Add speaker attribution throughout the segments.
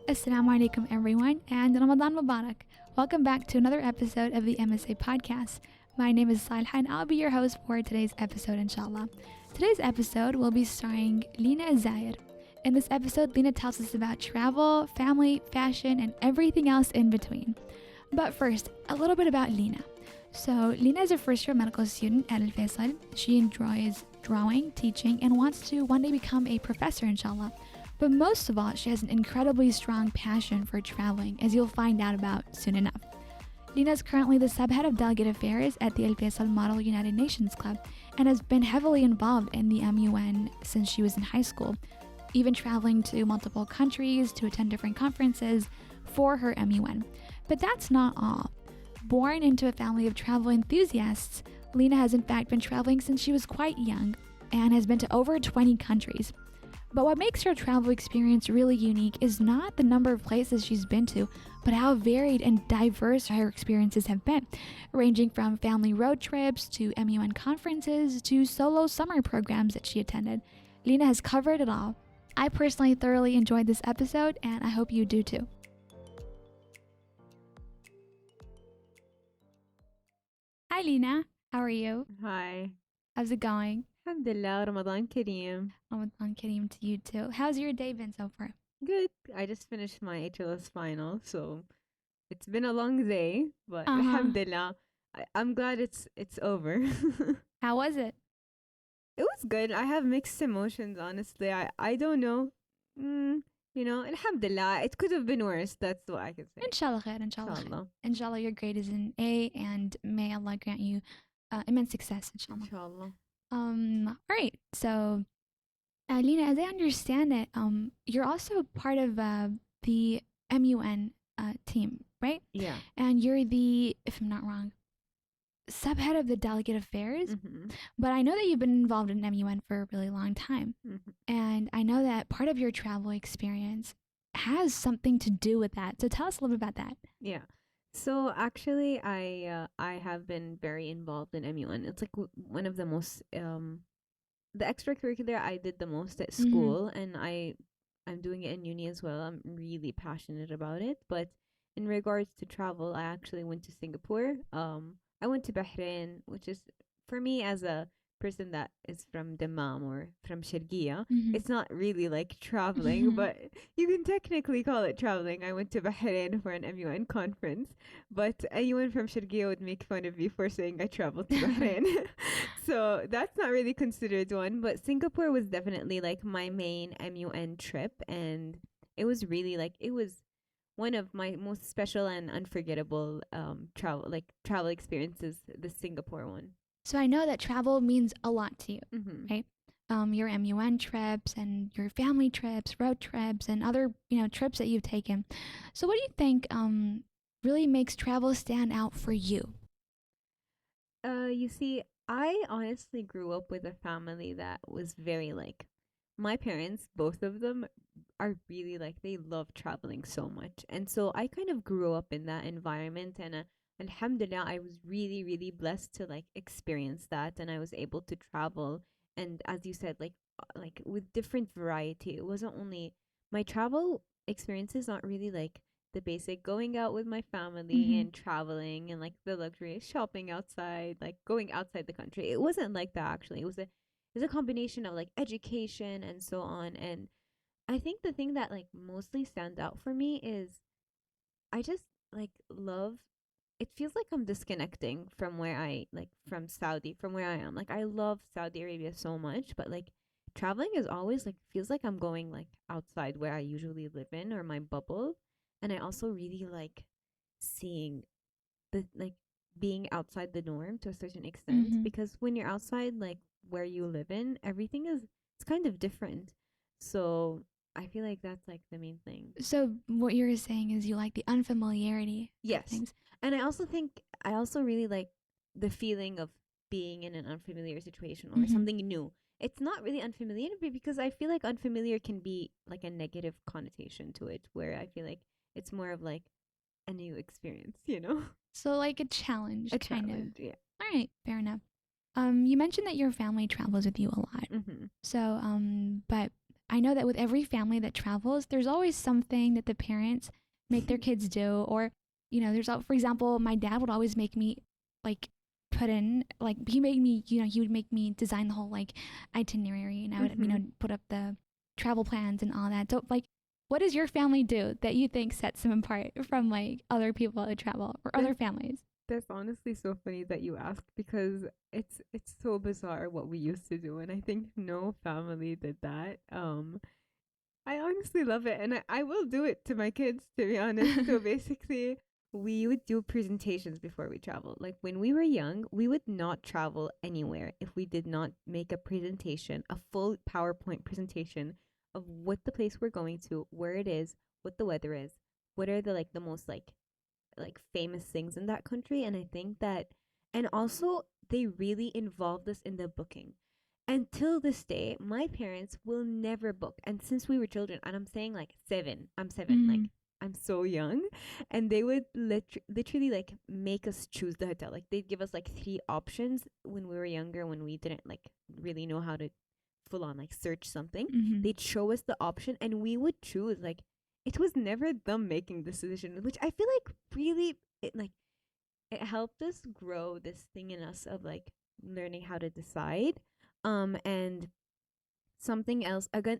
Speaker 1: Assalamu alaikum everyone and Ramadan Mubarak. Welcome back to another episode of the MSA podcast. My name is Saleha and I'll be your host for today's episode inshallah. Today's episode will be starring Leena Alzayer. In this episode, Leena tells us about travel, family, fashion, and everything else in between. But first, a little bit about Leena. So Leena is a first-year medical student at Al Faisal. She enjoys drawing, teaching, and wants to one day become a professor inshallah. But most of all, she has an incredibly strong passion for traveling, as you'll find out about soon enough. Leena is currently the subhead of Delegate Affairs at the Al Faisal Model United Nations Club and has been heavily involved in the MUN since she was in high school, even traveling to multiple countries to attend different conferences for her MUN. But that's not all. Born into a family of travel enthusiasts, Leena has in fact been traveling since she was quite young and has been to over 20 countries. But what makes her travel experience really unique is not the number of places she's been to, but how varied and diverse her experiences have been, ranging from family road trips to MUN conferences to solo summer programs that she attended. Leena has covered it all. I personally thoroughly enjoyed this episode, and I hope you do too. Hi Leena, how are you?
Speaker 2: Hi.
Speaker 1: How's it going?
Speaker 2: Alhamdulillah, Ramadan Kareem.
Speaker 1: Ramadan Kareem to you too. How's your day been so far?
Speaker 2: Good. I just finished my HLS final, so it's been a long day, but
Speaker 1: Uh-huh.
Speaker 2: Alhamdulillah, I'm glad it's over.
Speaker 1: How was it?
Speaker 2: It was good. I have mixed emotions, honestly. I don't know. Alhamdulillah, it could have been worse. That's what I can say.
Speaker 1: Inshallah khair, inshallah khair.
Speaker 2: Inshallah.
Speaker 1: Inshallah your grade is an A and may Allah grant you immense success, inshallah.
Speaker 2: Inshallah.
Speaker 1: All right. So, Leena, as I understand it, you're also part of the MUN team, right?
Speaker 2: Yeah.
Speaker 1: And you're the, if I'm not wrong, subhead of the Delegate Affairs.
Speaker 2: Mm-hmm.
Speaker 1: But I know that you've been involved in MUN for a really long time.
Speaker 2: Mm-hmm.
Speaker 1: And I know that part of your travel experience has something to do with that. So tell us a little bit about that.
Speaker 2: Yeah. So actually, I have been very involved in MUN. It's like one of the most the extracurricular I did the most at school, and I'm doing it in uni as well. I'm really passionate about it. But in regards to travel, I actually went to Singapore. I went to Bahrain, which is for me as a person that is from Dammam or from Sharqiya, it's not really like traveling, but you can technically call it traveling. I went to Bahrain for an MUN conference, but anyone from Sharqiya would make fun of me for saying I traveled to Bahrain. So that's not really considered one, but Singapore was definitely like my main MUN trip, and it was really like it was one of my most special and unforgettable travel experiences, the Singapore one.
Speaker 1: So I know that travel means a lot to you,
Speaker 2: Mm-hmm.
Speaker 1: right? Your MUN trips and your family trips, road trips, and other trips that you've taken. So what do you think really makes travel stand out for you?
Speaker 2: You see, I honestly grew up with a family that was very like my parents, both of them are really like they love traveling so much. And so I kind of grew up in that environment, and alhamdulillah, I was really really blessed to like experience that, and I was able to travel, and as you said, like with different variety. It wasn't only my travel experiences, not really like the basic going out with my family and traveling and like the luxury shopping outside, like going outside the country. It wasn't like that actually. It was a combination of like education and so on. And I think the thing that like mostly stands out for me is I just like love, it feels like I'm disconnecting from where I like from Saudi, from where I am. Like I love Saudi Arabia so much, but like traveling is always like feels like I'm going like outside where I usually live in or my bubble. And I also really like seeing the like being outside the norm to a certain extent, because when you're outside like where you live in, everything is it's kind of different. So I feel like that's like the main thing.
Speaker 1: So what you're saying is you like the unfamiliarity of
Speaker 2: Yes.
Speaker 1: things.
Speaker 2: And I also think I also really like the feeling of being in an unfamiliar situation or something new. It's not really unfamiliar because I feel like unfamiliar can be like a negative connotation to it, where I feel like it's more of like a new experience, you know?
Speaker 1: So like a challenge,
Speaker 2: A
Speaker 1: kind
Speaker 2: challenge,
Speaker 1: of.
Speaker 2: yeah.
Speaker 1: All right, fair enough. You mentioned that your family travels with you a lot.
Speaker 2: Mm-hmm.
Speaker 1: So, but I know that with every family that travels, there's always something that the parents make their kids do. Or, for example, my dad would always make me like put in, like, he made me, he would make me design the whole like itinerary, and I would,
Speaker 2: Mm-hmm.
Speaker 1: put up the travel plans and all that. So, like, what does your family do that you think sets them apart from like other people that travel or other
Speaker 2: That's
Speaker 1: families?
Speaker 2: that's honestly so funny that you asked because it's so bizarre what we used to do, and I think no family did that. I honestly love it, and I will do it to my kids, to be honest. So basically, we would do presentations before we travel. Like when we were young, we would not travel anywhere if we did not make a presentation, a full PowerPoint presentation of what the place we're going to, where it is, what the weather is, what are the most like famous things in that country. And I think that, and also they really involved us in the booking. Until this day, my parents will never book. And since we were children, and I'm saying like seven, I'm seven,
Speaker 1: Mm.
Speaker 2: like I'm so young, and they would literally like make us choose the hotel. Like they'd give us like three options when we were younger, when we didn't like really know how to full on like search something.
Speaker 1: Mm-hmm.
Speaker 2: They'd show us the option and we would choose. Like it was never them making the decision, which I feel like really it helped us grow this thing in us of like learning how to decide. And something else again,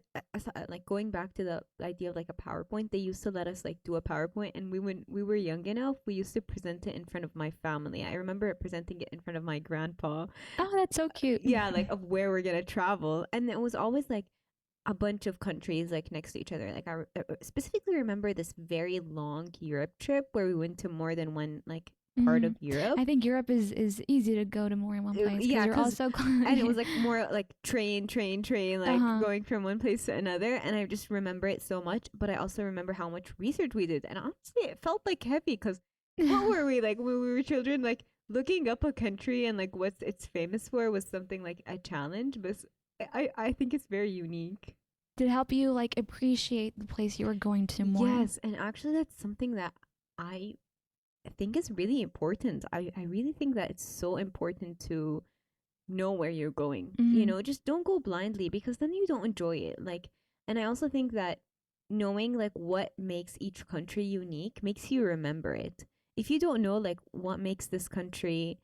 Speaker 2: like going back to the idea of like a PowerPoint, they used to let us like do a PowerPoint, and when we were young enough, we used to present it in front of my family. I remember presenting it in front of my grandpa.
Speaker 1: Oh, that's so cute.
Speaker 2: Yeah, like of where we're gonna travel, and it was always like a bunch of countries like next to each other. Like I specifically remember this very long Europe trip where we went to more than one like part
Speaker 1: Mm-hmm.
Speaker 2: of Europe.
Speaker 1: I think Europe is easy to go to more in one place because
Speaker 2: Yeah,
Speaker 1: you're all
Speaker 2: because
Speaker 1: so
Speaker 2: and it
Speaker 1: close.
Speaker 2: was like more like train,
Speaker 1: Uh
Speaker 2: like
Speaker 1: huh.
Speaker 2: going from one place to another. And I just remember it so much. But I also remember how much research we did, and honestly, it felt like heavy because what were we like when we were children? Like looking up a country and like what it's famous for was something like a challenge. But I think it's very unique.
Speaker 1: Did it help you like appreciate the place you were going to more?
Speaker 2: Yes, and actually that's something that I think is really important. I really think that it's so important to know where you're going. You
Speaker 1: Mm-hmm.
Speaker 2: know, just don't go blindly because then you don't enjoy it. Like, and I also think that knowing like what makes each country unique makes you remember it. If you don't know like what makes this country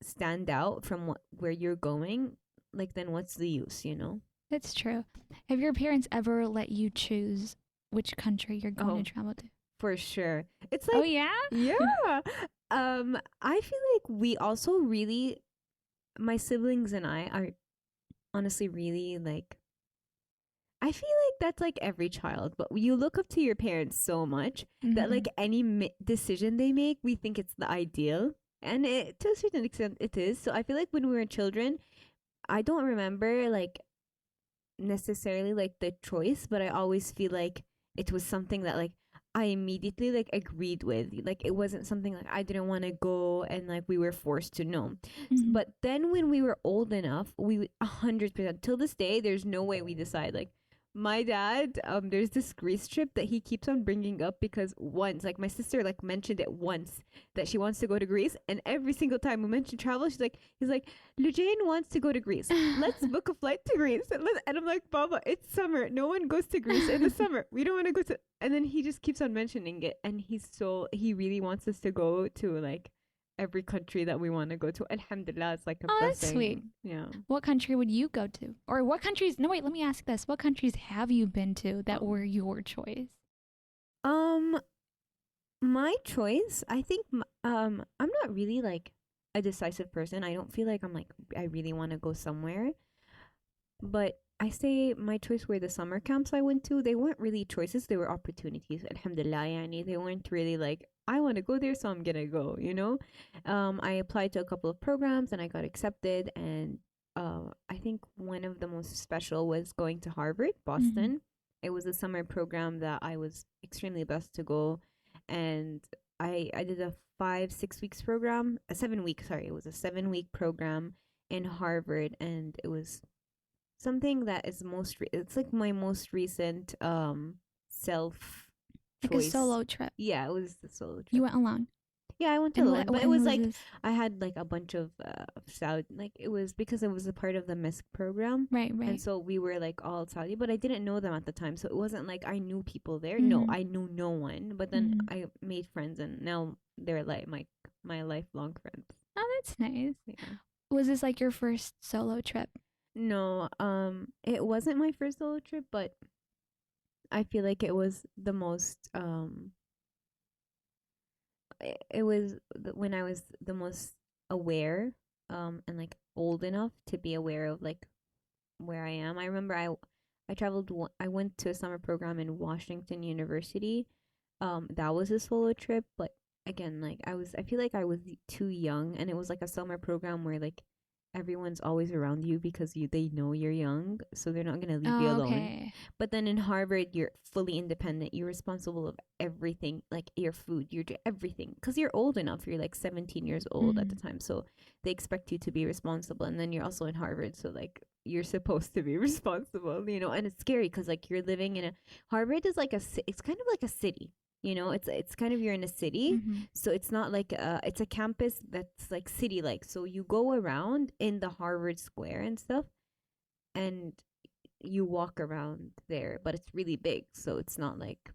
Speaker 2: stand out from where you're going, like then what's the use, you know?
Speaker 1: That's true. Have your parents ever let you choose which country you're going to
Speaker 2: Oh,
Speaker 1: travel to?
Speaker 2: for sure. It's
Speaker 1: Oh
Speaker 2: like,
Speaker 1: yeah.
Speaker 2: yeah. I feel like we also really, my siblings and I are honestly really like, I feel like that's like every child, but you look up to your parents so much that
Speaker 1: Mm-hmm.
Speaker 2: like any decision they make, we think it's the ideal. And it, to a certain extent, it is. So I feel like when we were children, I don't remember like necessarily like the choice, but I always feel like it was something that like I immediately like agreed with. Like it wasn't something like I didn't want to go and like we were forced to know.
Speaker 1: Mm-hmm.
Speaker 2: But then when we were old enough, we 100% till this day, there's no way we decide like my dad, there's this Greece trip that he keeps on bringing up because once, like my sister, like mentioned it once that she wants to go to Greece, and every single time we mention travel, he's like, Lujane wants to go to Greece. Let's book a flight to Greece. And I'm like, Baba, it's summer. No one goes to Greece in the summer. We don't want to go to. And then he just keeps on mentioning it. And he really wants us to go to like every country that we want to go to. Alhamdulillah, it's like a
Speaker 1: Oh, that's sweet.
Speaker 2: blessing. Yeah.
Speaker 1: What country would you go to? Or what countries? No, wait, let me ask this. What countries have you been to that
Speaker 2: Oh.
Speaker 1: were your choice?
Speaker 2: Um, my choice, I think, I'm not really like a decisive person. I don't feel like I'm like, I really want to go somewhere. But I say my choice were the summer camps I went to. They weren't really choices, they were opportunities. Alhamdulillah, yani. They weren't really like, I want to go there, so I'm going to go, you know? I applied to a couple of programs and I got accepted. And I think one of the most special was going to Harvard,
Speaker 1: Mm-hmm.
Speaker 2: Boston. It was a summer program that I was extremely blessed to go. And I did a 5 6 weeks program, a 7 week, sorry, it was a 7 week program in Harvard. And it was something that is it's like my most recent self
Speaker 1: Like a
Speaker 2: choice.
Speaker 1: solo trip.
Speaker 2: Yeah, it was the solo
Speaker 1: You
Speaker 2: trip.
Speaker 1: went alone.
Speaker 2: Yeah, I went to
Speaker 1: And
Speaker 2: learn, but it
Speaker 1: when
Speaker 2: was
Speaker 1: was
Speaker 2: like
Speaker 1: this?
Speaker 2: I had like a bunch of Saudi, like it was because it was a part of the MISC program,
Speaker 1: Right,
Speaker 2: and
Speaker 1: right.
Speaker 2: so we were like all Saudi, but I didn't know them at the time, so it wasn't like I knew people there. No,
Speaker 1: Mm-hmm.
Speaker 2: I knew no one, but then
Speaker 1: Mm-hmm.
Speaker 2: I made friends, and now they're like my lifelong friends.
Speaker 1: Oh, that's nice.
Speaker 2: Yeah.
Speaker 1: Was this like your first solo trip?
Speaker 2: No, it wasn't my first solo trip, but I feel like it was the most it was when I was the most aware and like old enough to be aware of like where I am. I remember I traveled I went to a summer program in Washington University. That was a solo trip, but again, like I feel like I was too young, and it was like a summer program where like everyone's always around you because they know you're young, so they're not going to leave you
Speaker 1: Oh,
Speaker 2: alone.
Speaker 1: okay.
Speaker 2: But then in Harvard, you're fully independent. You're responsible of everything, like your food, your everything, because you're old enough. You're like 17 years old at
Speaker 1: Mm-hmm.
Speaker 2: the time, so they expect you to be responsible. And then you're also in Harvard, so like you're supposed to be responsible, you know. And it's scary because like you're living in a Harvard is like it's kind of like a city. You know, it's kind of you're in a city,
Speaker 1: Mm-hmm.
Speaker 2: so it's not like it's a campus that's like city like. So you go around in the Harvard Square and stuff, and you walk around there, but it's really big, so it's not like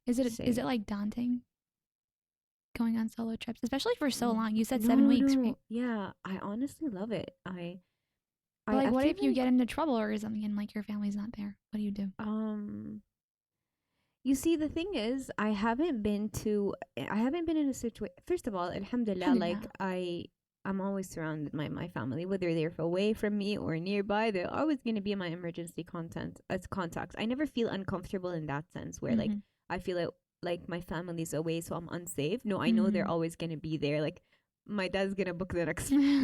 Speaker 1: Is it
Speaker 2: say
Speaker 1: like daunting going on solo trips, especially for so
Speaker 2: mm,
Speaker 1: long? You said 7 weeks, right?
Speaker 2: no. Yeah, I honestly love it.
Speaker 1: But like,
Speaker 2: I
Speaker 1: what
Speaker 2: feel
Speaker 1: if you
Speaker 2: like
Speaker 1: get into trouble or something and like your family's not there? What do you do?
Speaker 2: um you see, the thing is, I haven't been in a situation. First of all, alhamdulillah, like
Speaker 1: Alhamdulillah.
Speaker 2: I'm always surrounded by my family, whether they're away from me or nearby. They're always going to be my emergency content as contacts. I never feel uncomfortable in that sense, where like
Speaker 1: Mm-hmm.
Speaker 2: I feel like my family's away, so I'm unsafe. No, I know they're
Speaker 1: Mm-hmm.
Speaker 2: always going to be there. Like my dad's gonna book the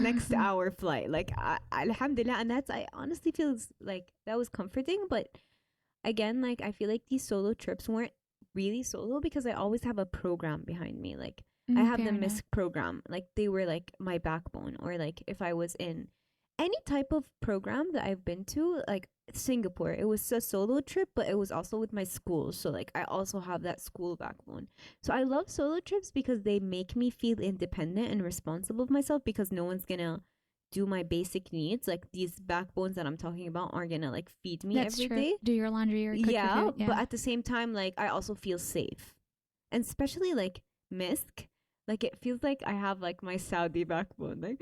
Speaker 2: next hour flight. Like alhamdulillah, and that's I honestly feels like that was comforting, but again, like I feel like these solo trips weren't really solo because I always have a program behind me. Like I have the
Speaker 1: Fair enough.
Speaker 2: MISC program. Like they were like my backbone. Or like if I was in any type of program that I've been to, like Singapore, it was a solo trip, but it was also with my school. So like I also have that school backbone. So I love solo trips because they make me feel independent and responsible of myself because no one's gonna do my basic needs. Like these backbones that I'm talking about aren't gonna like feed me
Speaker 1: That's
Speaker 2: every
Speaker 1: true.
Speaker 2: day.
Speaker 1: Do your laundry or cook your
Speaker 2: Yeah,
Speaker 1: food.
Speaker 2: but
Speaker 1: Yeah.
Speaker 2: at the same time, like I also feel safe, and especially like Misk, like it feels like I have like my Saudi backbone. Like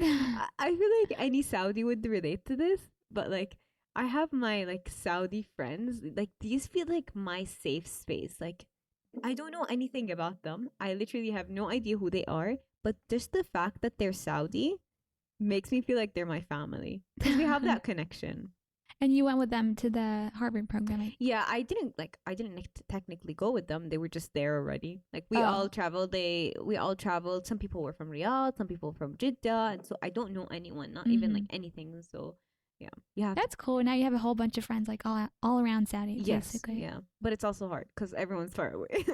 Speaker 2: I feel like any Saudi would relate to this, but like I have my like Saudi friends. Like these feel like my safe space. Like I don't know anything about them. I literally have no idea who they are, but just the fact that they're Saudi makes me feel like they're my family because we have that connection.
Speaker 1: And you went with them to the Harvard program.
Speaker 2: Yeah, I didn't technically go with them. They were just there already. Like
Speaker 1: Oh,
Speaker 2: we all traveled. Some people were from Riyadh, some people from Jeddah, and so I don't know anyone, not even
Speaker 1: mm-hmm.
Speaker 2: like anything. So yeah, you have
Speaker 1: That's cool. Now you have a whole bunch of friends like all around Saudi,
Speaker 2: yes,
Speaker 1: basically.
Speaker 2: yeah, but it's also hard because everyone's far away.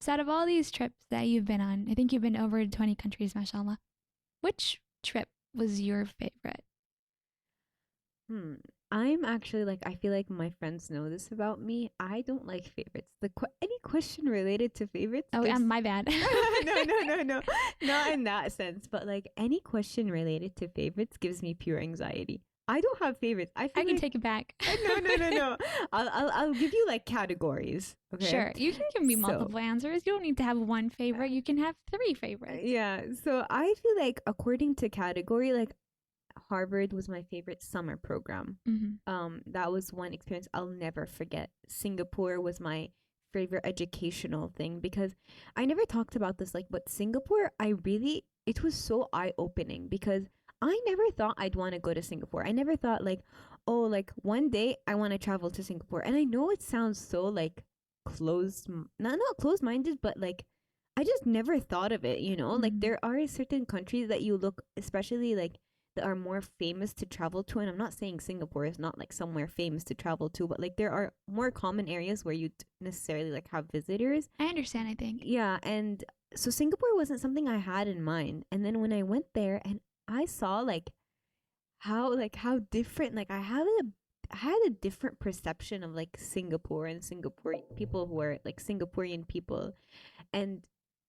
Speaker 1: So out of all these trips that you've been on, I think you've been over 20 countries, mashallah. Which trip was your favorite?
Speaker 2: Hmm. I'm actually like I feel like my friends know this about me. I don't like favorites. Any question related to favorites
Speaker 1: Oh,
Speaker 2: gives
Speaker 1: my bad.
Speaker 2: no, not in that sense. But like any question related to favorites gives me pure anxiety. I don't have favorites. I
Speaker 1: I
Speaker 2: feel
Speaker 1: can
Speaker 2: like
Speaker 1: take it back.
Speaker 2: no. I'll give you like categories. Okay,
Speaker 1: Sure, you can give me
Speaker 2: so
Speaker 1: multiple answers. You don't need to have one favorite. You can have three favorites.
Speaker 2: yeah. So I feel like according to category, like Harvard was my favorite summer program.
Speaker 1: Mm-hmm.
Speaker 2: That was one experience I'll never forget. Singapore was my favorite educational thing because I never talked about this, like, but Singapore, it was so eye opening because I never thought I'd want to go to Singapore. I never thought, like, oh, like one day I want to travel to Singapore. And I know it sounds so, like, not closed minded, but like, I just never thought of it, you know? Like,
Speaker 1: Mm-hmm.
Speaker 2: there are certain countries that you look, especially like, that are more famous to travel to. And I'm not saying Singapore is not like somewhere famous to travel to, but like there are more common areas where you necessarily like have visitors.
Speaker 1: I understand, I think.
Speaker 2: Yeah, and so Singapore wasn't something I had in mind. And then when I went there and I saw how different, like I had a different perception of like Singapore and Singapore people who are like Singaporean people. And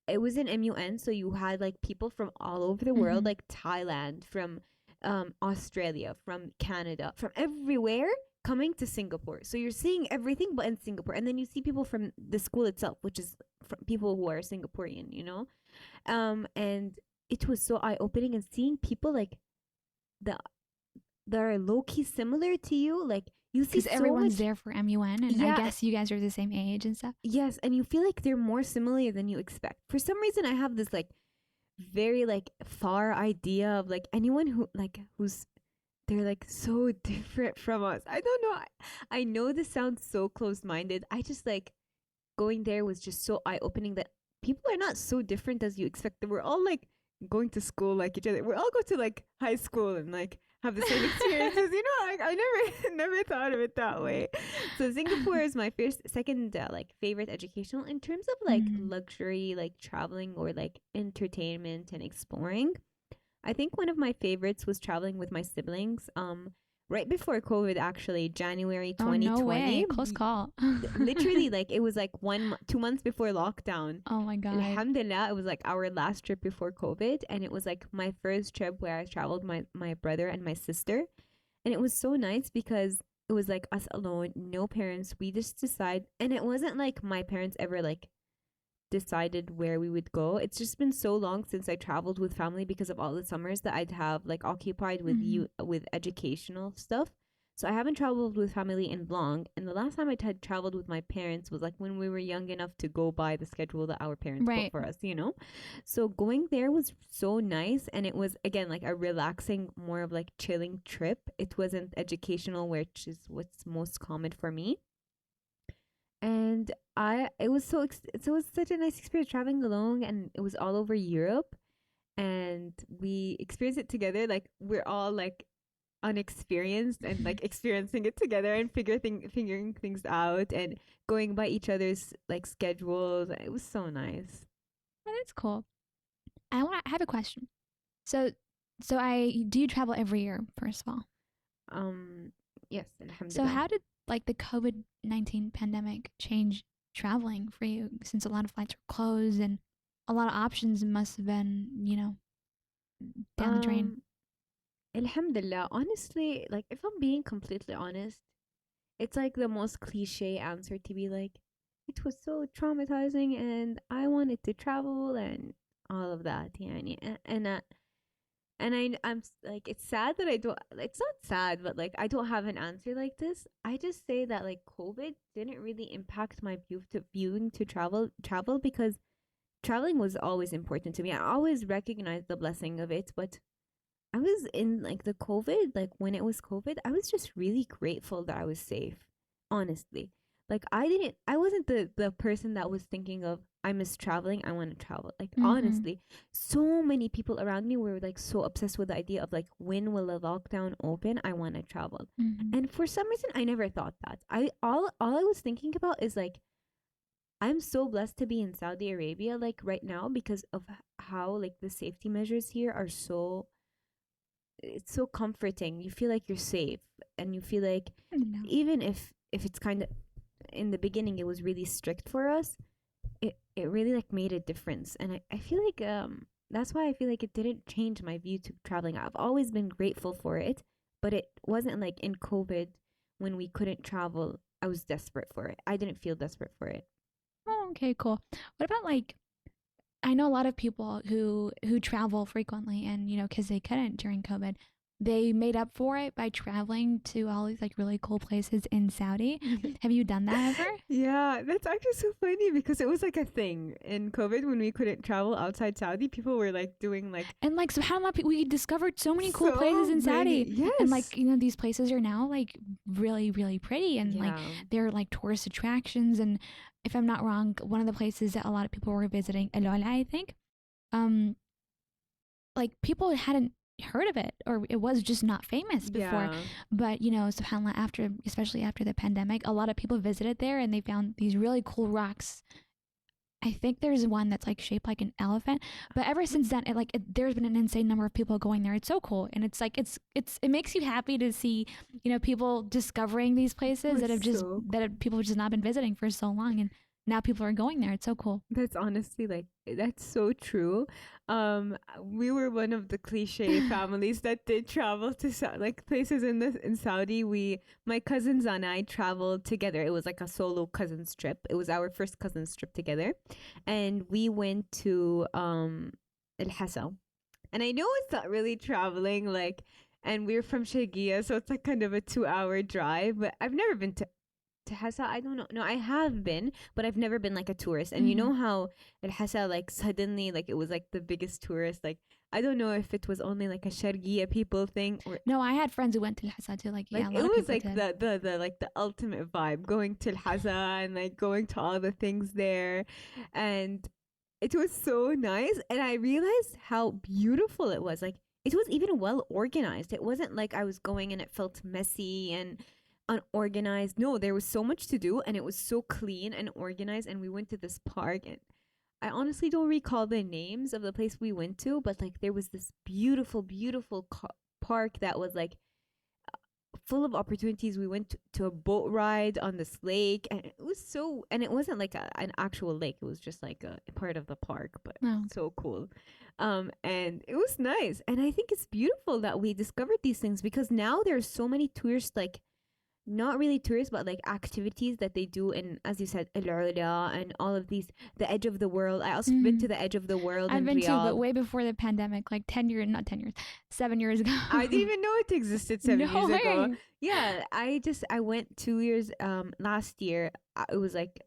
Speaker 2: it was in MUN, so you had like people from all over the world,
Speaker 1: Mm-hmm.
Speaker 2: like Thailand, from Australia, from Canada, from everywhere coming to Singapore. So you're seeing everything but in Singapore. And then you see people from the school itself, which is from people who are Singaporean, you know? And it was so eye opening, and seeing people like the that are low key similar to you, like you see
Speaker 1: Because
Speaker 2: so
Speaker 1: everyone's
Speaker 2: much.
Speaker 1: there for MUN, and I
Speaker 2: Yeah,
Speaker 1: guess you guys are the same age and stuff.
Speaker 2: yes, and you feel like they're more similar than you expect. For some reason, I have this like very like far idea of like anyone who like who's they're like so different from us. I don't know. I know this sounds so close minded. I just like going there was just so eye opening that people are not so different as you expect. We're all like going to school like each other. We all go to like high school and like have the same experiences. You know, like I never never thought of it that way. So Singapore is my first, second like favorite educational in terms of like
Speaker 1: Mm.
Speaker 2: luxury, like traveling or like entertainment and exploring. I think one of my favorites was traveling with my siblings. Right before COVID, actually, January
Speaker 1: Oh, no
Speaker 2: 2020.
Speaker 1: way. Close call.
Speaker 2: Literally, like it was like 2 months before lockdown.
Speaker 1: Oh my God.
Speaker 2: Alhamdulillah, it was like our last trip before COVID, and it was like my first trip where I traveled my brother and my sister, and it was so nice because it was like us alone, no parents. We just decide, and it wasn't like my parents ever like decided where we would go. It's just been so long since I traveled with family because of all the summers that I'd have like occupied with
Speaker 1: Mhm.
Speaker 2: you with educational stuff. So I haven't traveled with family in long, and the last time I had traveled with my parents was like when we were young enough to go by the schedule that our parents put
Speaker 1: Right.
Speaker 2: for us, you know. So going there was so nice, and it was again like a relaxing, more of like chilling trip. It wasn't educational, which is what's most common for me. And it was it was such a nice experience traveling alone, and it was all over Europe, and we experienced it together. Like we're all like unexperienced and like experiencing it together and figuring things out and going by each other's like schedules. It was so nice.
Speaker 1: Oh, that's cool. I have a question. So I do you travel every year, first of all?
Speaker 2: Um, yes,
Speaker 1: So
Speaker 2: alhamdulillah.
Speaker 1: how did like the COVID-19 pandemic change traveling for you, since a lot of flights were closed and a lot of options must have been, down the drain?
Speaker 2: Um, Alhamdulillah. Honestly, like if I'm being completely honest, it's like the most cliche answer to be like, it was so traumatizing and I wanted to travel and all of that. Yani. Like, it's sad that I don't, it's not sad, but like, I don't have an answer like this. I just say that like COVID didn't really impact my viewing to travel because traveling was always important to me. I always recognized the blessing of it, but I was in like the COVID, like when it was COVID, I was just really grateful that I was safe. Honestly. Like I wasn't the person that was thinking of I miss traveling, I want to travel. Like
Speaker 1: Mm-hmm.
Speaker 2: honestly, so many people around me were like so obsessed with the idea of like when will the lockdown open? I want to travel.
Speaker 1: Mm-hmm.
Speaker 2: And for some reason I never thought that. All I was thinking about is like I'm so blessed to be in Saudi Arabia like right now because of how like the safety measures here are so it's so comforting. You feel like you're safe, and you feel like
Speaker 1: No.
Speaker 2: even if it's kind of in the beginning it was really strict for us, it really like made a difference. And I feel like that's why I feel like it didn't change my view to traveling. I've always been grateful for it, but it wasn't like in COVID when we couldn't travel. I was desperate for it. I didn't feel desperate for it.
Speaker 1: Oh, okay, cool. What about like I know a lot of people who travel frequently, and because they couldn't during COVID, they made up for it by traveling to all these like really cool places in Saudi. Have you done that ever?
Speaker 2: Yeah, that's actually so funny because it was like a thing in COVID when we couldn't travel outside Saudi. People were like doing like
Speaker 1: And like subhanAllah, we discovered so many cool places
Speaker 2: so
Speaker 1: in
Speaker 2: many.
Speaker 1: Saudi, and like
Speaker 2: Yes.
Speaker 1: these places are now like really really pretty, and like
Speaker 2: Yeah.
Speaker 1: they're like tourist attractions. And if I'm not wrong, one of the places that a lot of people were visiting, Al I think, um, like people hadn't heard of it, or it was just not famous before.
Speaker 2: Yeah.
Speaker 1: But subhanAllah, after especially after the pandemic, a lot of people visited there and they found these really cool rocks. I think there's one that's like shaped like an elephant, but ever since then, there's been an insane number of people going there. It's so cool, and it's like it makes you happy to see people discovering these places
Speaker 2: Was
Speaker 1: that have just
Speaker 2: so
Speaker 1: that
Speaker 2: cool.
Speaker 1: have, people have just not been visiting for so long, and now people are going there. It's so cool.
Speaker 2: That's honestly like that's so true. We were one of the cliche families that did travel to like places in Saudi. My cousins and I traveled together. It was like a solo cousins trip. It was our first cousins trip together, and we went to Al Hassa. And I know it's not really traveling, like, and we're from Shagia, so it's like kind of a 2 hour drive. But I've never been to Hassa. I don't know. No, I have been, but I've never been like a tourist. And you know how Al Hassa, like, suddenly, like, it was like the biggest tourist. Like, I don't know if it was only like a Shargia people thing or.
Speaker 1: No, I had friends who went to Al Hassa too. Like,
Speaker 2: Like,
Speaker 1: yeah, a
Speaker 2: it
Speaker 1: lot of
Speaker 2: was
Speaker 1: people
Speaker 2: like
Speaker 1: did.
Speaker 2: the like the ultimate vibe, going to Al Hassa and like going to all the things there, and it was so nice. And I realized how beautiful it was. Like, it was even well organized. It wasn't like I was going and it felt messy and unorganized. No, there was so much to do and it was so clean and organized. And we went to this park, and I honestly don't recall the names of the place we went to, but like there was this beautiful, beautiful park that was like full of opportunities. We went to a boat ride on this lake, and it was so, and it wasn't like an actual lake. It was just like a part of the park, but
Speaker 1: Oh.
Speaker 2: so cool. And it was nice. And I think it's beautiful that we discovered these things, because now there's so many tourists, like not really tourists, but like activities that they do in, as you said, Al Ula and all of these, the edge of the world. I also been to the edge of the world.
Speaker 1: I've
Speaker 2: in
Speaker 1: been
Speaker 2: Riyadh.
Speaker 1: too, but way before the pandemic, like 7 years ago.
Speaker 2: I didn't even know it existed 7 years ago.
Speaker 1: way.
Speaker 2: Yeah, I went 2 years last year. It was like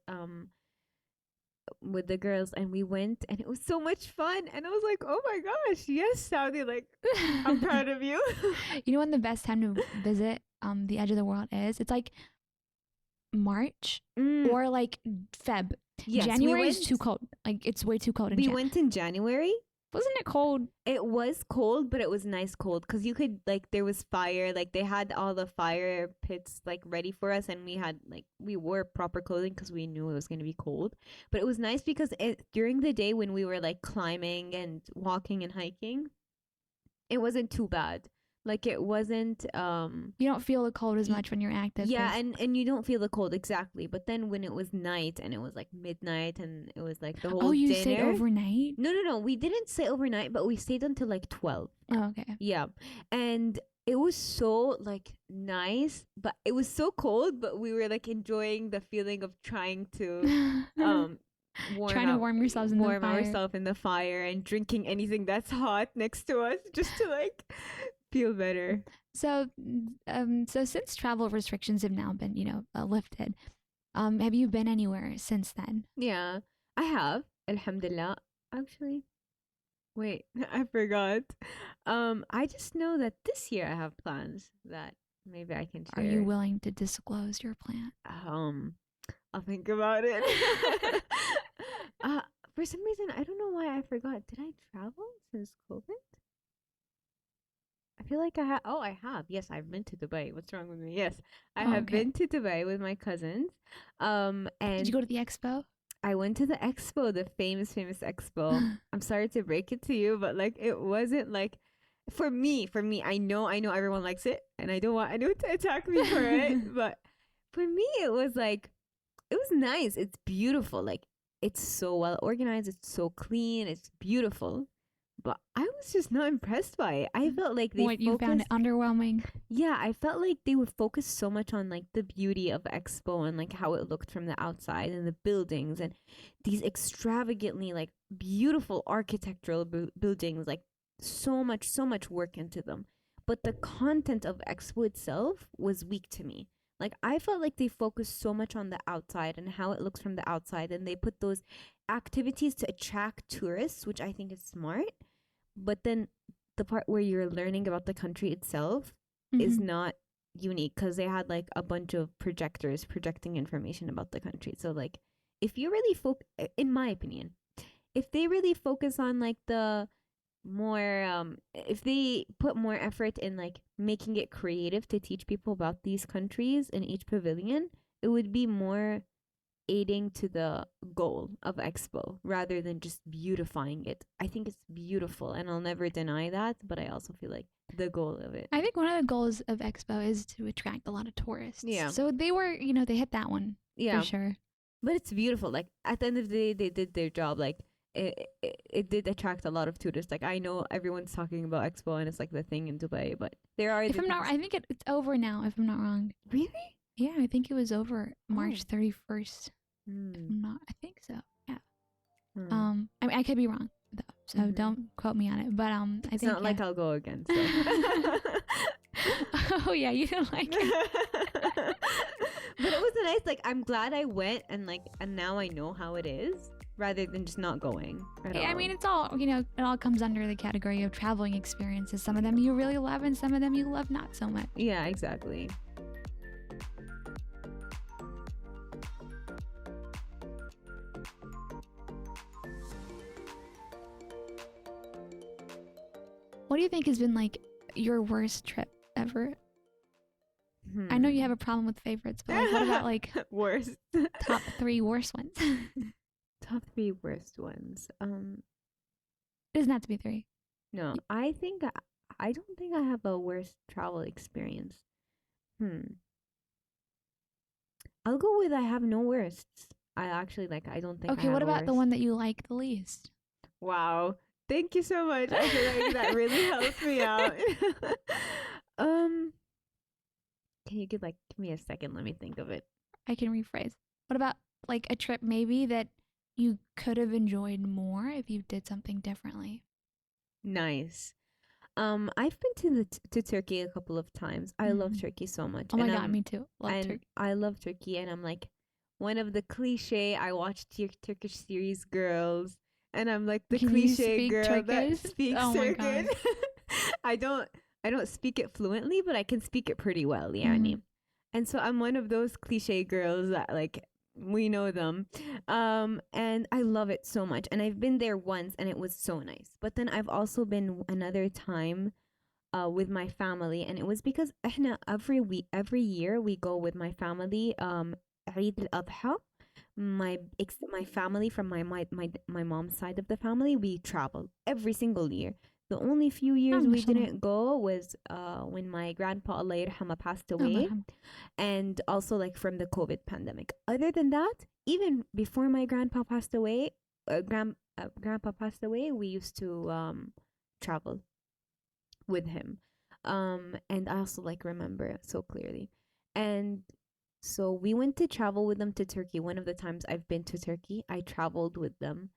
Speaker 2: with the girls, and we went, and it was so much fun. And I was like, oh my gosh, yes, Saudi, like I'm proud of you.
Speaker 1: You know when the best time to visit the edge of the world is? It's like March or like Feb.
Speaker 2: Yes,
Speaker 1: January is too cold. Like, it's way too cold in January.
Speaker 2: We went in January.
Speaker 1: Wasn't it cold?
Speaker 2: It was cold, but it was nice cold, because you could, like, there was fire, like they had all the fire pits like ready for us, and we had, like, we wore proper clothing because we knew it was going to be cold. But it was nice because during the day when we were like climbing and walking and hiking, it wasn't too bad. Like, it wasn't
Speaker 1: You don't feel the cold as much when you're active.
Speaker 2: yeah, and you don't feel the cold, exactly. But then when it was night, and it was like midnight, and it was like the whole
Speaker 1: you
Speaker 2: dinner.
Speaker 1: stayed overnight?
Speaker 2: No, we didn't stay overnight, but we stayed until like 12.
Speaker 1: Oh, okay.
Speaker 2: Yeah. And it was so like nice, but it was so cold, but we were like enjoying the feeling of trying to
Speaker 1: Trying to warm yourselves in the fire.
Speaker 2: ourselves in the fire, and drinking anything that's hot next to us, just to like feel better.
Speaker 1: So since travel restrictions have now been, lifted, have you been anywhere since then?
Speaker 2: Yeah, I have. Alhamdulillah. Actually, wait, I forgot. I just know that this year I have plans that maybe I can share.
Speaker 1: Are you willing to disclose your plan?
Speaker 2: I'll think about it. For some reason, I don't know why I forgot. Did I travel since COVID? I feel like I have. Oh, I have. Yes, I've been to Dubai. What's wrong with me? Yes, I have been to Dubai with my cousins. And
Speaker 1: did you go to the expo?
Speaker 2: I went to the expo, the famous expo. I'm sorry to break it to you, but like it wasn't like for me. I know everyone likes it, and I don't want anyone to attack me for it. But for me, it was nice. It's beautiful. Like, it's so well organized. It's so clean. It's beautiful. But I was just not impressed by it. I felt like
Speaker 1: you found it underwhelming?
Speaker 2: Yeah, I felt like they would focus so much on like the beauty of Expo and like how it looked from the outside, and the buildings, and these extravagantly like beautiful architectural buildings, like so much work into them. But the content of Expo itself was weak to me. Like, I felt like they focused so much on the outside and how it looks from the outside, and they put those activities to attract tourists, which I think is smart. But then the part where you're learning about the country itself is not unique, because they had like a bunch of projectors projecting information about the country. So like, if you really in my opinion, if they really focus on like the more if they put more effort in like making it creative to teach people about these countries in each pavilion, it would be more aiding to the goal of Expo rather than just beautifying it. I think it's beautiful, and I'll never deny that, but I also feel like the goal of it,
Speaker 1: I think one of the goals of Expo is to attract a lot of tourists.
Speaker 2: Yeah.
Speaker 1: So they were, they hit that one.
Speaker 2: yeah,
Speaker 1: for sure.
Speaker 2: But it's beautiful. Like at the end of the day, they did their job. Like it did attract a lot of tourists. Like I know everyone's talking about Expo and it's like the thing in Dubai, but there are
Speaker 1: If
Speaker 2: the
Speaker 1: I'm not,
Speaker 2: things.
Speaker 1: I think it's over now. If I'm not wrong.
Speaker 2: Really?
Speaker 1: Yeah, I think it was over
Speaker 2: Oh.
Speaker 1: March 31st. If
Speaker 2: Hmm.
Speaker 1: I'm not, I think so. Yeah.
Speaker 2: Hmm.
Speaker 1: I mean, I could be wrong though, so
Speaker 2: Mhm.
Speaker 1: don't quote me on it. But I
Speaker 2: It's
Speaker 1: think
Speaker 2: not like
Speaker 1: yeah.
Speaker 2: I'll go again. So.
Speaker 1: Oh yeah, you didn't like it.
Speaker 2: But it was a nice. Like I'm glad I went and now I know how it is rather than just not going at all.
Speaker 1: I mean, it's all it all comes under the category of traveling experiences. Some of them you really love, and some of them you love not so much.
Speaker 2: Yeah, exactly.
Speaker 1: What do you think has been like your worst trip ever? I know you have a problem with favorites, but like, what about like
Speaker 2: worst?
Speaker 1: top 3 worst ones?
Speaker 2: Top 3 worst ones.
Speaker 1: It doesn't have to be 3.
Speaker 2: No, I don't think I have a worst travel experience. Hmm. I'll go with I have no worsts. I actually I don't think I
Speaker 1: Okay,
Speaker 2: have
Speaker 1: what
Speaker 2: a
Speaker 1: about the
Speaker 2: worst.
Speaker 1: one that you like the least?
Speaker 2: Wow. Thank you so much. I feel like that really helps me out. um, can you give me a second? Let me think of it.
Speaker 1: I can rephrase. What about like a trip maybe that you could have enjoyed more if you did something differently?
Speaker 2: Nice. I've been to Turkey a couple of times. I love
Speaker 1: Mhm.
Speaker 2: Turkey so much,
Speaker 1: Oh my god, me too. Love
Speaker 2: and
Speaker 1: Turkey.
Speaker 2: I love Turkey, and I'm like one of the cliche. I watch Turkish series girls, and I'm like the
Speaker 1: Can you
Speaker 2: cliche
Speaker 1: speak
Speaker 2: girl that
Speaker 1: Turkish?
Speaker 2: speaks
Speaker 1: Oh my
Speaker 2: Turkish.
Speaker 1: god.
Speaker 2: I don't I don't speak it fluently, but I can speak it pretty well,
Speaker 1: Mhm.
Speaker 2: yani. And so I'm one of those cliche girls that we know them. And I love it so much. And I've been there once and it was so nice. But then I've also been another time with my family, and it was because إحنا every year we go with my family Eid al-Adha. My family from my mom's side of the family, we travel every single year. The only few
Speaker 1: Oh,
Speaker 2: years we
Speaker 1: mashallah.
Speaker 2: didn't go was when my grandpa Allah yarhama passed
Speaker 1: Allah
Speaker 2: away,
Speaker 1: yarham.
Speaker 2: and also from the COVID pandemic. Other than that, even before my grandpa passed away, we used to travel with him. And I also remember it so clearly. And so we went to travel with them to Turkey. One of the times I've been to Turkey, I traveled with them.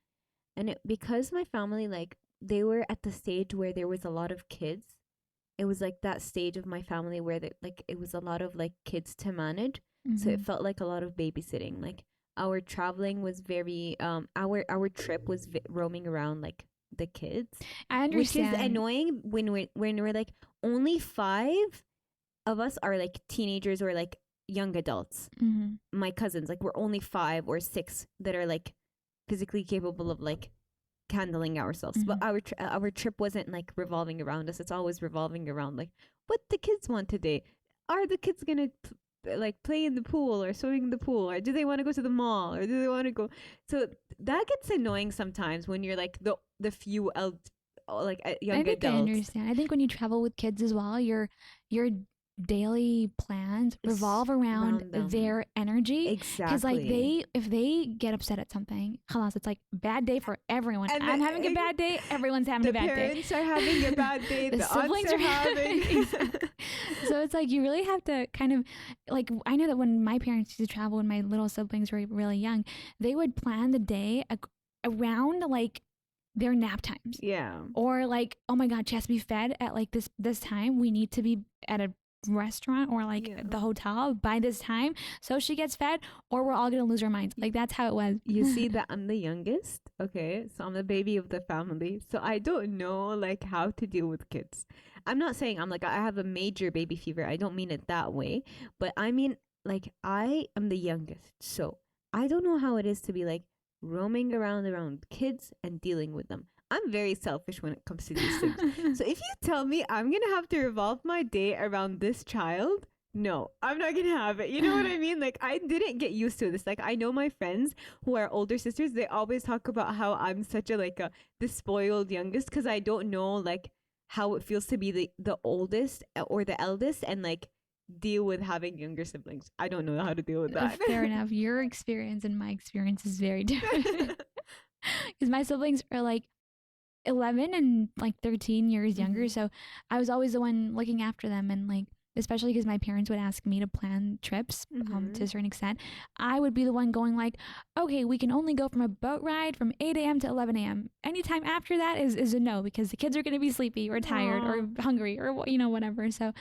Speaker 2: And because my family they were at the stage where there was a lot of kids. It was that stage of my family where it was a lot of kids to manage. So it
Speaker 1: Mhm.
Speaker 2: felt like a lot of babysitting. Our traveling was very our trip was roaming around the kids,
Speaker 1: I
Speaker 2: which is
Speaker 1: understand.
Speaker 2: annoying when we're only 5 of us are teenagers or young adults.
Speaker 1: Mhm.
Speaker 2: My cousins, we're only 5 or 6 that are physically capable of handling ourselves. But
Speaker 1: Mhm.
Speaker 2: our trip wasn't revolving around us. It's always revolving around what the kids want today. Are the kids gonna play in the pool or swimming in the pool, or do they want to go to the mall, or do they want to go? So that gets annoying sometimes when you're the few
Speaker 1: I
Speaker 2: young
Speaker 1: think I
Speaker 2: adults.
Speaker 1: understand. I think when you travel with kids as well, your daily plans
Speaker 2: It's
Speaker 1: revolve around
Speaker 2: around them.
Speaker 1: their energy. Because
Speaker 2: Exactly.
Speaker 1: if they get upset at something, خلاص, it's like bad day for everyone.
Speaker 2: And
Speaker 1: I'm having a bad day. Everyone's having
Speaker 2: the
Speaker 1: a bad day.
Speaker 2: parents are having a bad day.
Speaker 1: The
Speaker 2: The aunts
Speaker 1: siblings
Speaker 2: are
Speaker 1: are
Speaker 2: having.
Speaker 1: exactly. So it's like you really have to kind of I know that when my parents used to travel when my little siblings were really young, they would plan the day around their nap times.
Speaker 2: Yeah.
Speaker 1: Or oh my god, she has to be fed at this time. We need to be at a restaurant or
Speaker 2: Yeah.
Speaker 1: the hotel by this time so she gets fed or we're all gonna lose our minds. That's how it was.
Speaker 2: You see that I'm the youngest, okay? So I'm the baby of the family. So I don't know how to deal with kids. I'm not saying I'm I have a major baby fever. I don't mean it that way, but I mean I am the youngest. So I don't know how it is to be roaming around kids and dealing with them. I'm very selfish when it comes to these things. So if you tell me I'm going to have to revolve my day around this child, no, I'm not gonna have it. You know what I mean? I didn't get used to this. I know my friends who are older sisters. They always talk about how I'm such a the spoiled youngest because I don't know how it feels to be the oldest or the eldest and deal with having younger siblings. I don't know how to deal with that.
Speaker 1: Fair enough. Your experience and my experience is very different. Because my siblings are like 11 and like 13 years younger. So I was always the one looking after them. And like, especially because my parents would ask me to plan trips to a certain extent, I would be the one going like, okay, we can only go from a boat ride from 8 a.m. to 11 a.m. Anytime after that is a no, because the kids are going to be sleepy or tired or hungry or, whatever. So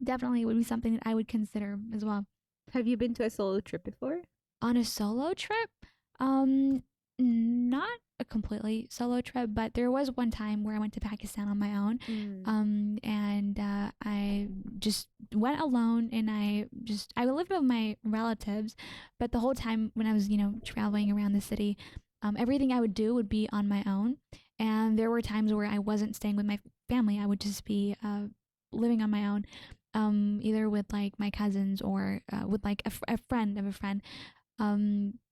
Speaker 1: definitely it would be something that I would consider as well.
Speaker 2: Have you been to a solo trip before?
Speaker 1: On a solo trip? Not a completely solo trip, but there was one time where I went to Pakistan on my own. And I just went alone, and I lived with my relatives, but the whole time when I was, traveling around the city, everything I would do would be on my own. And there were times where I wasn't staying with my family. I would just be living on my own, either with like my cousins or with like a friend of a friend.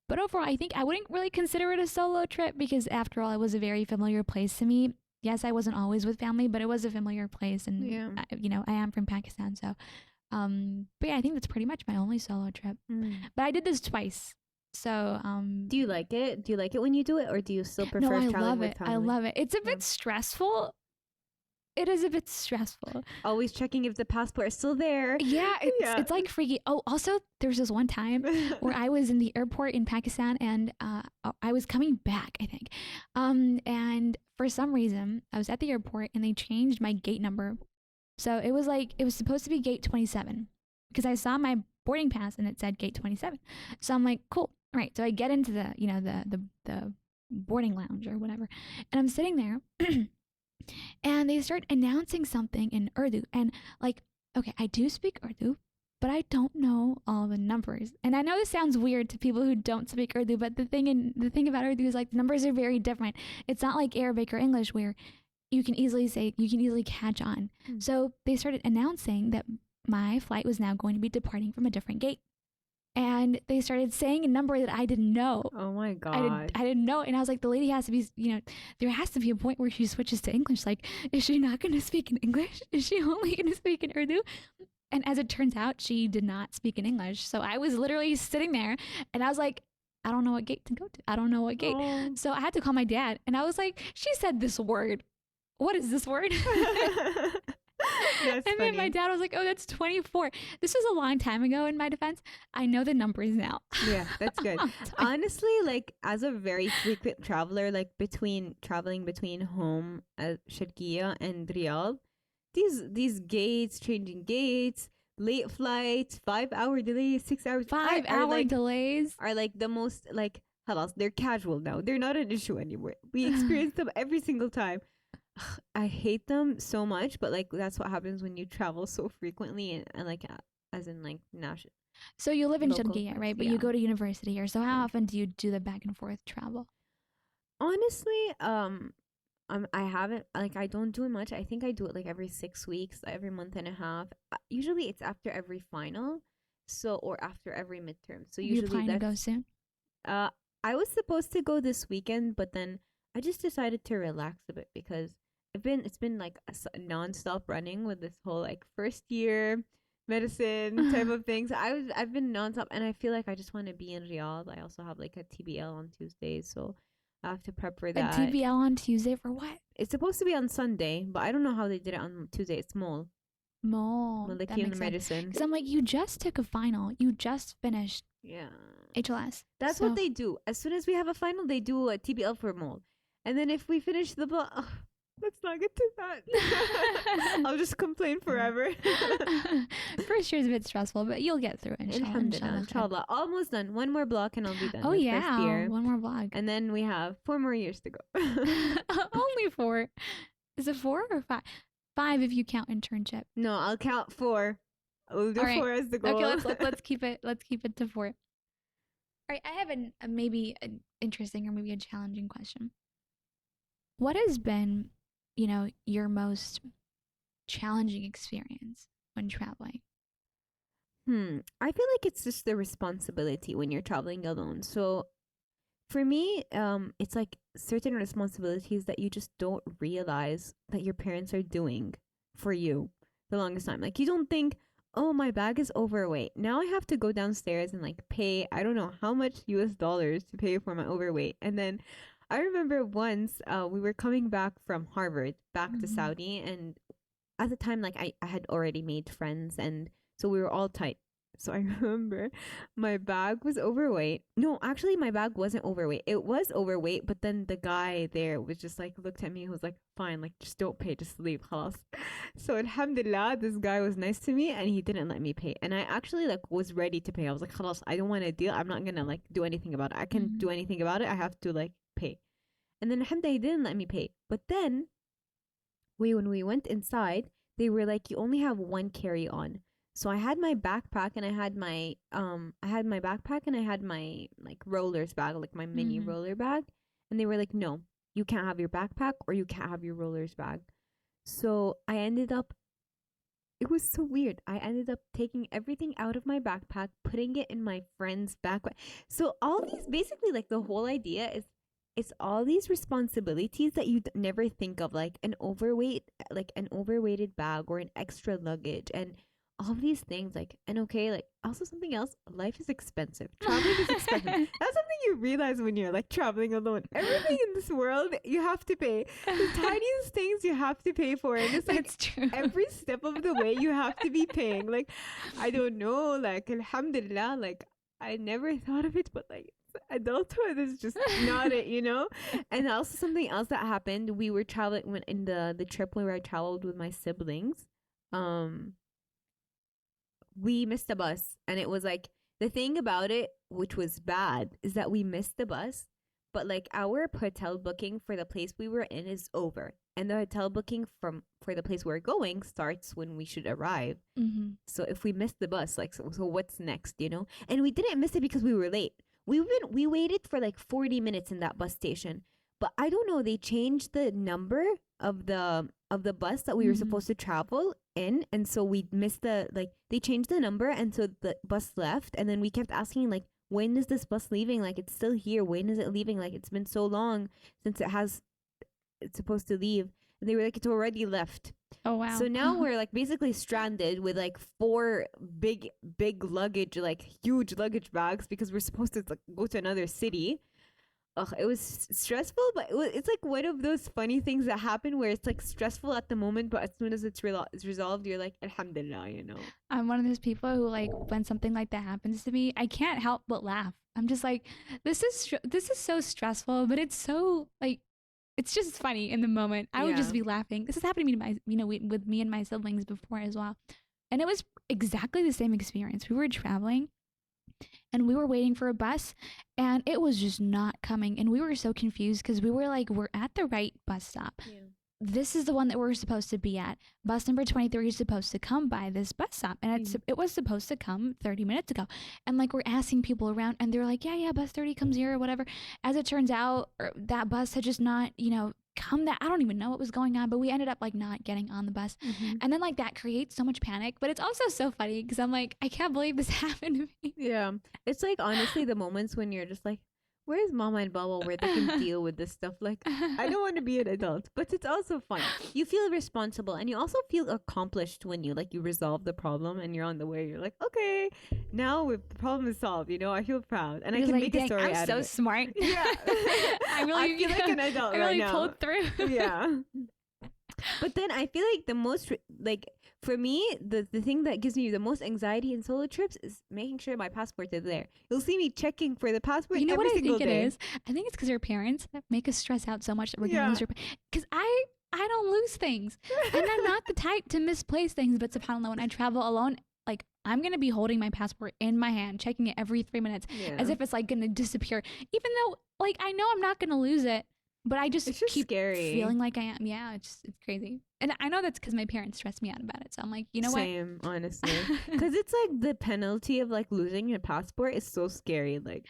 Speaker 1: But overall, I think I wouldn't really consider it a solo trip, because after all, it was a very familiar place to me. Yes, I wasn't always with family, but it was a familiar place, and I am from Pakistan, so. But yeah, I think that's pretty much my only solo trip. But I did this twice, so.
Speaker 2: Do you like it? Do you like it when you do it, or do you still prefer traveling with family?
Speaker 1: I love it. It's a bit stressful. It is a bit stressful.
Speaker 2: Always checking if the passport is still there.
Speaker 1: Yeah, it's like freaky. Oh, also, there was this one time where I was in the airport in Pakistan, and I was coming back, I think. And for some reason, I was at the airport, and they changed my gate number. So it was supposed to be gate 27, because I saw my boarding pass and it said gate 27. So I'm like, cool. All right. So I get into the, the boarding lounge or whatever, and I'm sitting there. And they start announcing something in Urdu, and like, okay, I do speak Urdu, but I don't know all the numbers. And I know this sounds weird to people who don't speak Urdu, but the thing about Urdu is like the numbers are very different. It's not like Arabic or English where you can easily catch on. So they started announcing that my flight was now going to be departing from a different gate. And they started saying a number that I didn't know.
Speaker 2: Oh my God.
Speaker 1: I didn't know. And I was like, the lady has to be, there has to be a point where she switches to English. Like, is she not going to speak in English? Is she only going to speak in Urdu? And as it turns out, she did not speak in English. So I was literally sitting there, and I was like, I don't know what gate to go to. I don't know what gate.
Speaker 2: Oh.
Speaker 1: So I had to call my dad, and I was like, she said this word. What is this word? And then my dad was like, oh, that's 24. This was a long time ago, in my defense. I know the numbers now.
Speaker 2: Yeah, that's good. Honestly, like, as a very frequent traveler, like traveling between home at Sharqiya and Riyadh, these gates, changing gates, late flights, 5-hour delays, 6 hours.
Speaker 1: 5-hour delays
Speaker 2: are like the most, like, halas, they're casual now. They're not an issue anymore. We experience them every single time. I hate them so much, but like that's what happens when you travel so frequently and like as in like national.
Speaker 1: So you live in Sharqiya, right? But you go to university here. So how often do you do the back and forth travel?
Speaker 2: Honestly, I haven't, like, I don't do it much. I think I do it like every 6 weeks, every month and a half. Usually it's after every final, or after every midterm. So usually
Speaker 1: you plan to go soon?
Speaker 2: I was supposed to go this weekend, but then I just decided to relax a bit because it's been like a nonstop running with this whole like first year medicine type of things. I've been nonstop, and I feel like I just want to be in Riyadh. I also have like a TBL on Tuesdays, so I have to prep for that.
Speaker 1: A TBL on Tuesday for what?
Speaker 2: It's supposed to be on Sunday, but I don't know how they did it on Tuesday. It's mall.
Speaker 1: That makes
Speaker 2: medicine.
Speaker 1: Because I'm like, you just took a final. You just finished.
Speaker 2: Yeah.
Speaker 1: HLS.
Speaker 2: That's what they do. As soon as we have a final, they do a TBL for mall, and then if we finish the block. Let's not get to that. I'll just complain forever.
Speaker 1: First year is a bit stressful, but you'll get through it.
Speaker 2: Inshallah. Almost done. One more block and I'll be done.
Speaker 1: Oh, yeah.
Speaker 2: First year.
Speaker 1: One more block.
Speaker 2: And then we have 4 more years to go.
Speaker 1: Only 4. Is it 4 or 5? 5 if you count internship.
Speaker 2: No, I'll count 4. We'll do 4 as the goal.
Speaker 1: Okay, let's keep it to 4. All right, I have maybe an interesting or maybe a challenging question. What has been your most challenging experience when traveling?
Speaker 2: I feel like it's just the responsibility when you're traveling alone. So for me, it's like certain responsibilities that you just don't realize that your parents are doing for you the longest time. Like you don't think, oh, my bag is overweight. Now I have to go downstairs and like pay, I don't know how much US dollars to pay for my overweight. And then I remember once we were coming back from Harvard back to
Speaker 1: Mm-hmm.
Speaker 2: Saudi, and at the time, like I had already made friends, and so we were all tight. So I remember my bag was overweight. No, actually my bag wasn't overweight. It was overweight, but then the guy there was just like looked at me and was like, fine, like just don't pay, just leave, khalas. So alhamdulillah, this guy was nice to me and he didn't let me pay. And I actually like was ready to pay. I was like, khalas, I don't want to deal. I'm not gonna like do anything about it. I can't
Speaker 1: Mm-hmm.
Speaker 2: do anything about it. I have to like pay. And then alhamdulillah, he didn't let me pay. But then when we went inside, they were like, you only have one carry on. So I had my backpack and I had my backpack and I had my like rollers bag, like my mini
Speaker 1: Mm-hmm.
Speaker 2: roller bag. And they were like, no, you can't have your backpack or you can't have your rollers bag. So I ended up, it was so weird. I ended up taking everything out of my backpack, putting it in my friend's backpack. So all these, basically, like the whole idea is it's all these responsibilities that you never think of, like an overweighted bag or an extra luggage and all these things. Like, and okay, like also something else, life is expensive. Traveling is expensive. That's something you realize when you're like traveling alone. Everything in this world you have to pay. The tiniest things you have to pay for, and it's like
Speaker 1: That's true.
Speaker 2: every step of the way you have to be paying. Like, I don't know, like alhamdulillah, like I never thought of it, but like adulthood is just not it, you know. And also something else that happened, we were traveling when in the trip where I traveled with my siblings. um we missed a bus, and it was like, the thing about it which was bad is that we missed the bus, but like our hotel booking for the place we were in is over, and the hotel booking from for the place we're going starts when we should arrive.
Speaker 1: Mm-hmm.
Speaker 2: So if we missed the bus, like, so what's next, you know? And we didn't miss it because we were late. We waited for like 40 minutes in that bus station. But I don't know, they changed the number of the bus that we were
Speaker 1: Mm-hmm.
Speaker 2: supposed to travel in, and so we missed the, like, they changed the number, and so the bus left, and then we kept asking like, when is this bus leaving? Like, it's still here. When is it leaving? Like, it's been so long since it's supposed to leave. And they were like, it's already left.
Speaker 1: Oh wow.
Speaker 2: So now we're like basically stranded with like four big luggage, like huge luggage bags, because we're supposed to like go to another city. Ugh, it was stressful, but it's like one of those funny things that happen where it's like stressful at the moment, but as soon as it's resolved, you're like, alhamdulillah, you know.
Speaker 1: I'm one of those people who, like, when something like that happens to me, I can't help but laugh. I'm just like, this is so stressful, but it's so like, it's just funny in the moment. I would
Speaker 2: Yeah.
Speaker 1: just be laughing. This has happened to me, to my, with me and my siblings before as well, and it was exactly the same experience. We were traveling, and we were waiting for a bus, and it was just not coming, and we were so confused because we were like, we're at the right bus stop.
Speaker 2: Yeah.
Speaker 1: This is the one that we're supposed to be at. Bus number 23 is supposed to come by this bus stop, and it was supposed to come 30 minutes ago. And like, we're asking people around, and they're like, yeah, bus 30 comes here or whatever. As it turns out, that bus had just not, come. That I don't even know what was going on, but we ended up like not getting on the bus.
Speaker 2: Mm-hmm.
Speaker 1: And then like that creates so much panic, but it's also so funny because I'm like, I can't believe this happened to me.
Speaker 2: Yeah. It's like honestly the moments when you're just like, where's mama and baba where they can deal with this stuff? Like, I don't want to be an adult, but it's also fun. You feel responsible, and you also feel accomplished when you resolve the problem and you're on the way. You're like, okay, now the problem is solved. You know, I feel proud, and I can
Speaker 1: like,
Speaker 2: make a story
Speaker 1: I'm
Speaker 2: out
Speaker 1: so
Speaker 2: of it.
Speaker 1: smart.
Speaker 2: Yeah,
Speaker 1: I really
Speaker 2: I feel like an adult
Speaker 1: I
Speaker 2: right
Speaker 1: really
Speaker 2: now.
Speaker 1: pulled through.
Speaker 2: Yeah. But then I feel like the most like for me the thing that gives me the most anxiety in solo trips is making sure my passport is there. You'll see me checking for the passport
Speaker 1: You know
Speaker 2: every
Speaker 1: what I
Speaker 2: single
Speaker 1: think
Speaker 2: day.
Speaker 1: it is? I think it's because our parents make us stress out so much that we're gonna
Speaker 2: Yeah.
Speaker 1: lose our. Because I don't lose things, and I'm not the type to misplace things. But subhanallah, when I travel alone, like, I'm gonna be holding my passport in my hand, checking it every 3 minutes,
Speaker 2: Yeah.
Speaker 1: as if it's like gonna disappear. Even though, like, I know I'm not gonna lose it, but I just
Speaker 2: It's just
Speaker 1: keep
Speaker 2: scary.
Speaker 1: feeling like I am. Yeah, it's crazy, and I know that's because my parents stress me out about it. So I'm like, you know
Speaker 2: Same,
Speaker 1: what?
Speaker 2: honestly. Because it's like the penalty of like losing your passport is so scary. Like,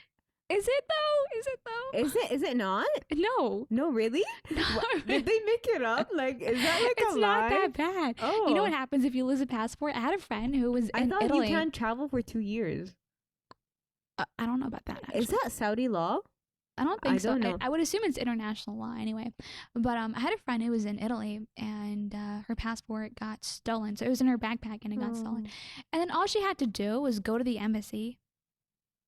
Speaker 1: Is it though? Is it though?
Speaker 2: is it not?
Speaker 1: No.
Speaker 2: No, really?
Speaker 1: No.
Speaker 2: Did they make it up? Like, is that like
Speaker 1: It's
Speaker 2: a
Speaker 1: not
Speaker 2: lie?
Speaker 1: that bad.
Speaker 2: Oh,
Speaker 1: You know what happens if you lose a passport? I had a friend who was
Speaker 2: I
Speaker 1: in
Speaker 2: thought
Speaker 1: Italy.
Speaker 2: you can't travel for 2 years.
Speaker 1: I don't know about that. Actually.
Speaker 2: Is that Saudi law?
Speaker 1: I don't
Speaker 2: I
Speaker 1: think so.
Speaker 2: don't know.
Speaker 1: I would assume it's international law anyway. But I had a friend who was in Italy, and her passport got stolen. So it was in her backpack, and it got stolen.
Speaker 2: Oh.
Speaker 1: And then all she had to do was go to the embassy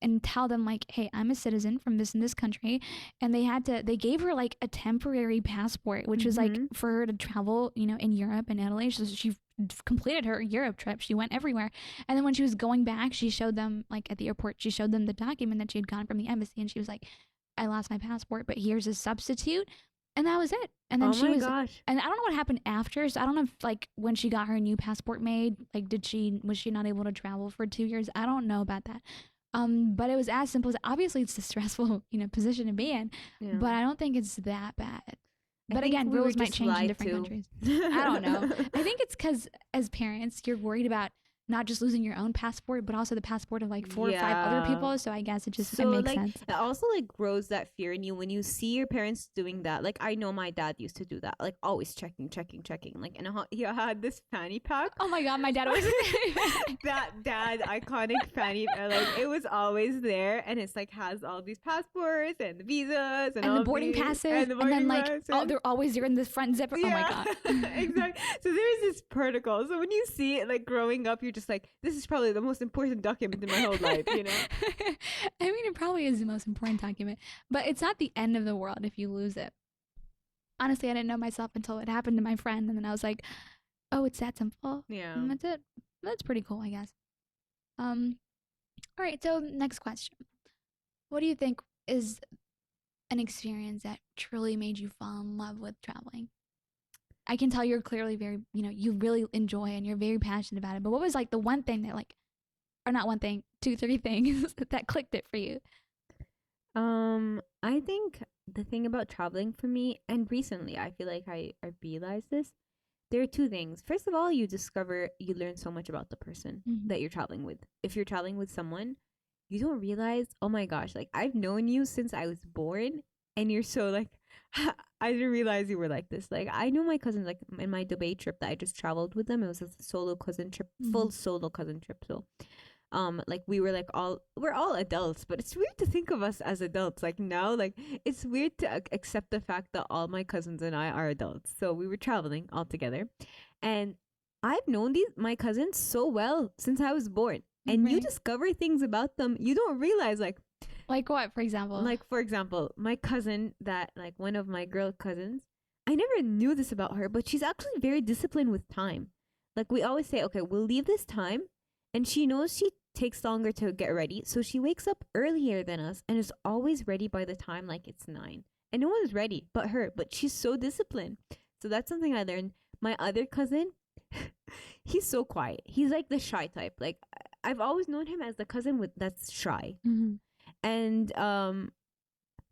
Speaker 1: and tell them like, hey, I'm a citizen from this and this country. And they gave her like a temporary passport, which was like
Speaker 2: Mhm.
Speaker 1: for her to travel, in Europe and Italy. So she completed her Europe trip. She went everywhere. And then when she was going back, she showed them, like at the airport, she showed them the document that she had gotten from the embassy. And she was like, I lost my passport, but here's a substitute. And that was it. And then
Speaker 2: Oh
Speaker 1: she
Speaker 2: my
Speaker 1: was,
Speaker 2: gosh.
Speaker 1: and I don't know what happened after. So I don't know if like when she got her new passport made, like was she not able to travel for 2 years? I don't know about that. But it was as simple as, obviously it's a stressful, position to be in,
Speaker 2: Yeah.
Speaker 1: but I don't think it's that bad.
Speaker 2: I
Speaker 1: But
Speaker 2: think
Speaker 1: again,
Speaker 2: we were
Speaker 1: rules might
Speaker 2: just
Speaker 1: change in
Speaker 2: lied
Speaker 1: different
Speaker 2: to.
Speaker 1: countries. I don't know. I think it's because as parents, you're worried about not just losing your own passport, but also the passport of like 4 or 5 other
Speaker 2: Yeah.
Speaker 1: people. So I guess it
Speaker 2: So
Speaker 1: makes
Speaker 2: like
Speaker 1: sense.
Speaker 2: it also like grows that fear in you when you see your parents doing that. Like I know my dad used to do that, like always checking. Like and he had this fanny pack.
Speaker 1: Oh my God, my dad always
Speaker 2: That dad iconic fanny like it was always there, and it's like has all these passports and the visas and
Speaker 1: and
Speaker 2: all
Speaker 1: the boarding
Speaker 2: these,
Speaker 1: passes,
Speaker 2: and the
Speaker 1: and then
Speaker 2: boarding
Speaker 1: like
Speaker 2: passes.
Speaker 1: they're always in the front zipper. Oh my
Speaker 2: Yeah,
Speaker 1: God.
Speaker 2: exactly. So there's this protocol. So when you see it like growing up, you're just like, this is probably the most important document in my whole life, you know?
Speaker 1: I mean, it probably is the most important document, but it's not the end of the world if you lose it. Honestly, I didn't know myself until it happened to my friend, and then I was like, "Oh, it's that simple."
Speaker 2: Yeah.
Speaker 1: And that's it. That's pretty cool, I guess. Um. All right. So next question: what do you think is an experience that truly made you fall in love with traveling? I can tell you're clearly very, you really enjoy and you're very passionate about it. But what was like the one thing that like, or not one thing, two, three things that clicked it for you?
Speaker 2: I think the thing about traveling for me, and recently I feel like I realized this, there are two things. First of all, you learn so much about the person
Speaker 1: Mm-hmm.
Speaker 2: that you're traveling with. If you're traveling with someone, you don't realize, oh my gosh, like I've known you since I was born, and you're so like, I didn't realize you were like this. Like I knew my cousins, like in my Dubai trip that I just traveled with them. It was a solo cousin trip,
Speaker 1: Mm-hmm.
Speaker 2: full solo cousin trip. So like we were like we're all adults, but it's weird to think of us as adults like now. Like it's weird to accept the fact that all my cousins and I are adults. So we were traveling all together, and I've known these my cousins so well since I was born, and you
Speaker 1: Right.
Speaker 2: discover things about them you don't realize.
Speaker 1: Like what, for example?
Speaker 2: Like for example, my cousin, that like one of my girl cousins, I never knew this about her, but she's actually very disciplined with time. Like we always say, okay, we'll leave this time, and she knows she takes longer to get ready, so she wakes up earlier than us and is always ready by the time like it's 9. And no one's ready but her, but she's so disciplined. So that's something I learned. My other cousin, he's so quiet. He's like the shy type. Like I've always known him as the cousin with that's shy.
Speaker 1: Mm-hmm.
Speaker 2: And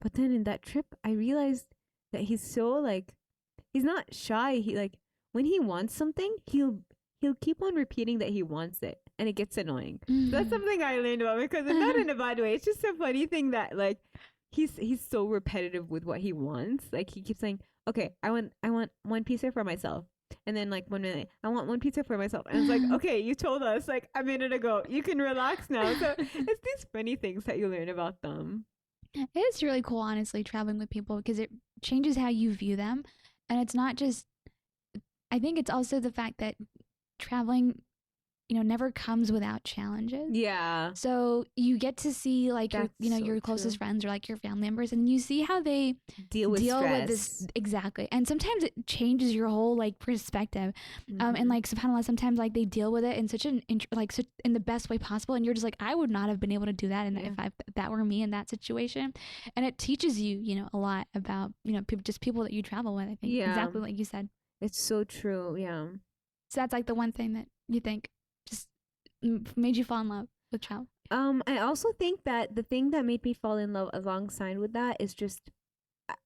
Speaker 2: but then in that trip I realized that he's so like, he's not shy. He like, when he wants something, he'll keep on repeating that he wants it, and it gets annoying. So that's something I learned about my cousin. Not in a bad way. It's just a funny thing that like he's so repetitive with what he wants. Like he keeps saying, "Okay, I want one pizza for myself." And then like 1 minute, I want one pizza for myself. And it's like, okay, you told us like a minute ago. You can relax now. So it's these funny things that you learn about them.
Speaker 1: It is really cool, honestly, traveling with people because it changes how you view them. And it's not just, I think it's also the fact that traveling, never comes without challenges.
Speaker 2: Yeah.
Speaker 1: So you get to see like
Speaker 2: That's so
Speaker 1: your closest
Speaker 2: true.
Speaker 1: friends or like your family members, and you see how they
Speaker 2: Deal with
Speaker 1: deal
Speaker 2: stress.
Speaker 1: with this exactly. And sometimes it changes your whole like perspective. And
Speaker 2: Mhm.
Speaker 1: like subhanallah, sometimes like they deal with it in such an such in the best way possible, and you're just like, I would not have been able to do that, and
Speaker 2: Yeah.
Speaker 1: if that were me in that situation. And it teaches you a lot about people that you travel with. I think
Speaker 2: Yeah.
Speaker 1: exactly like you said.
Speaker 2: It's so true. Yeah.
Speaker 1: So that's like the one thing that you think just made you fall in love with travel.
Speaker 2: I also think that the thing that made me fall in love alongside with that is just,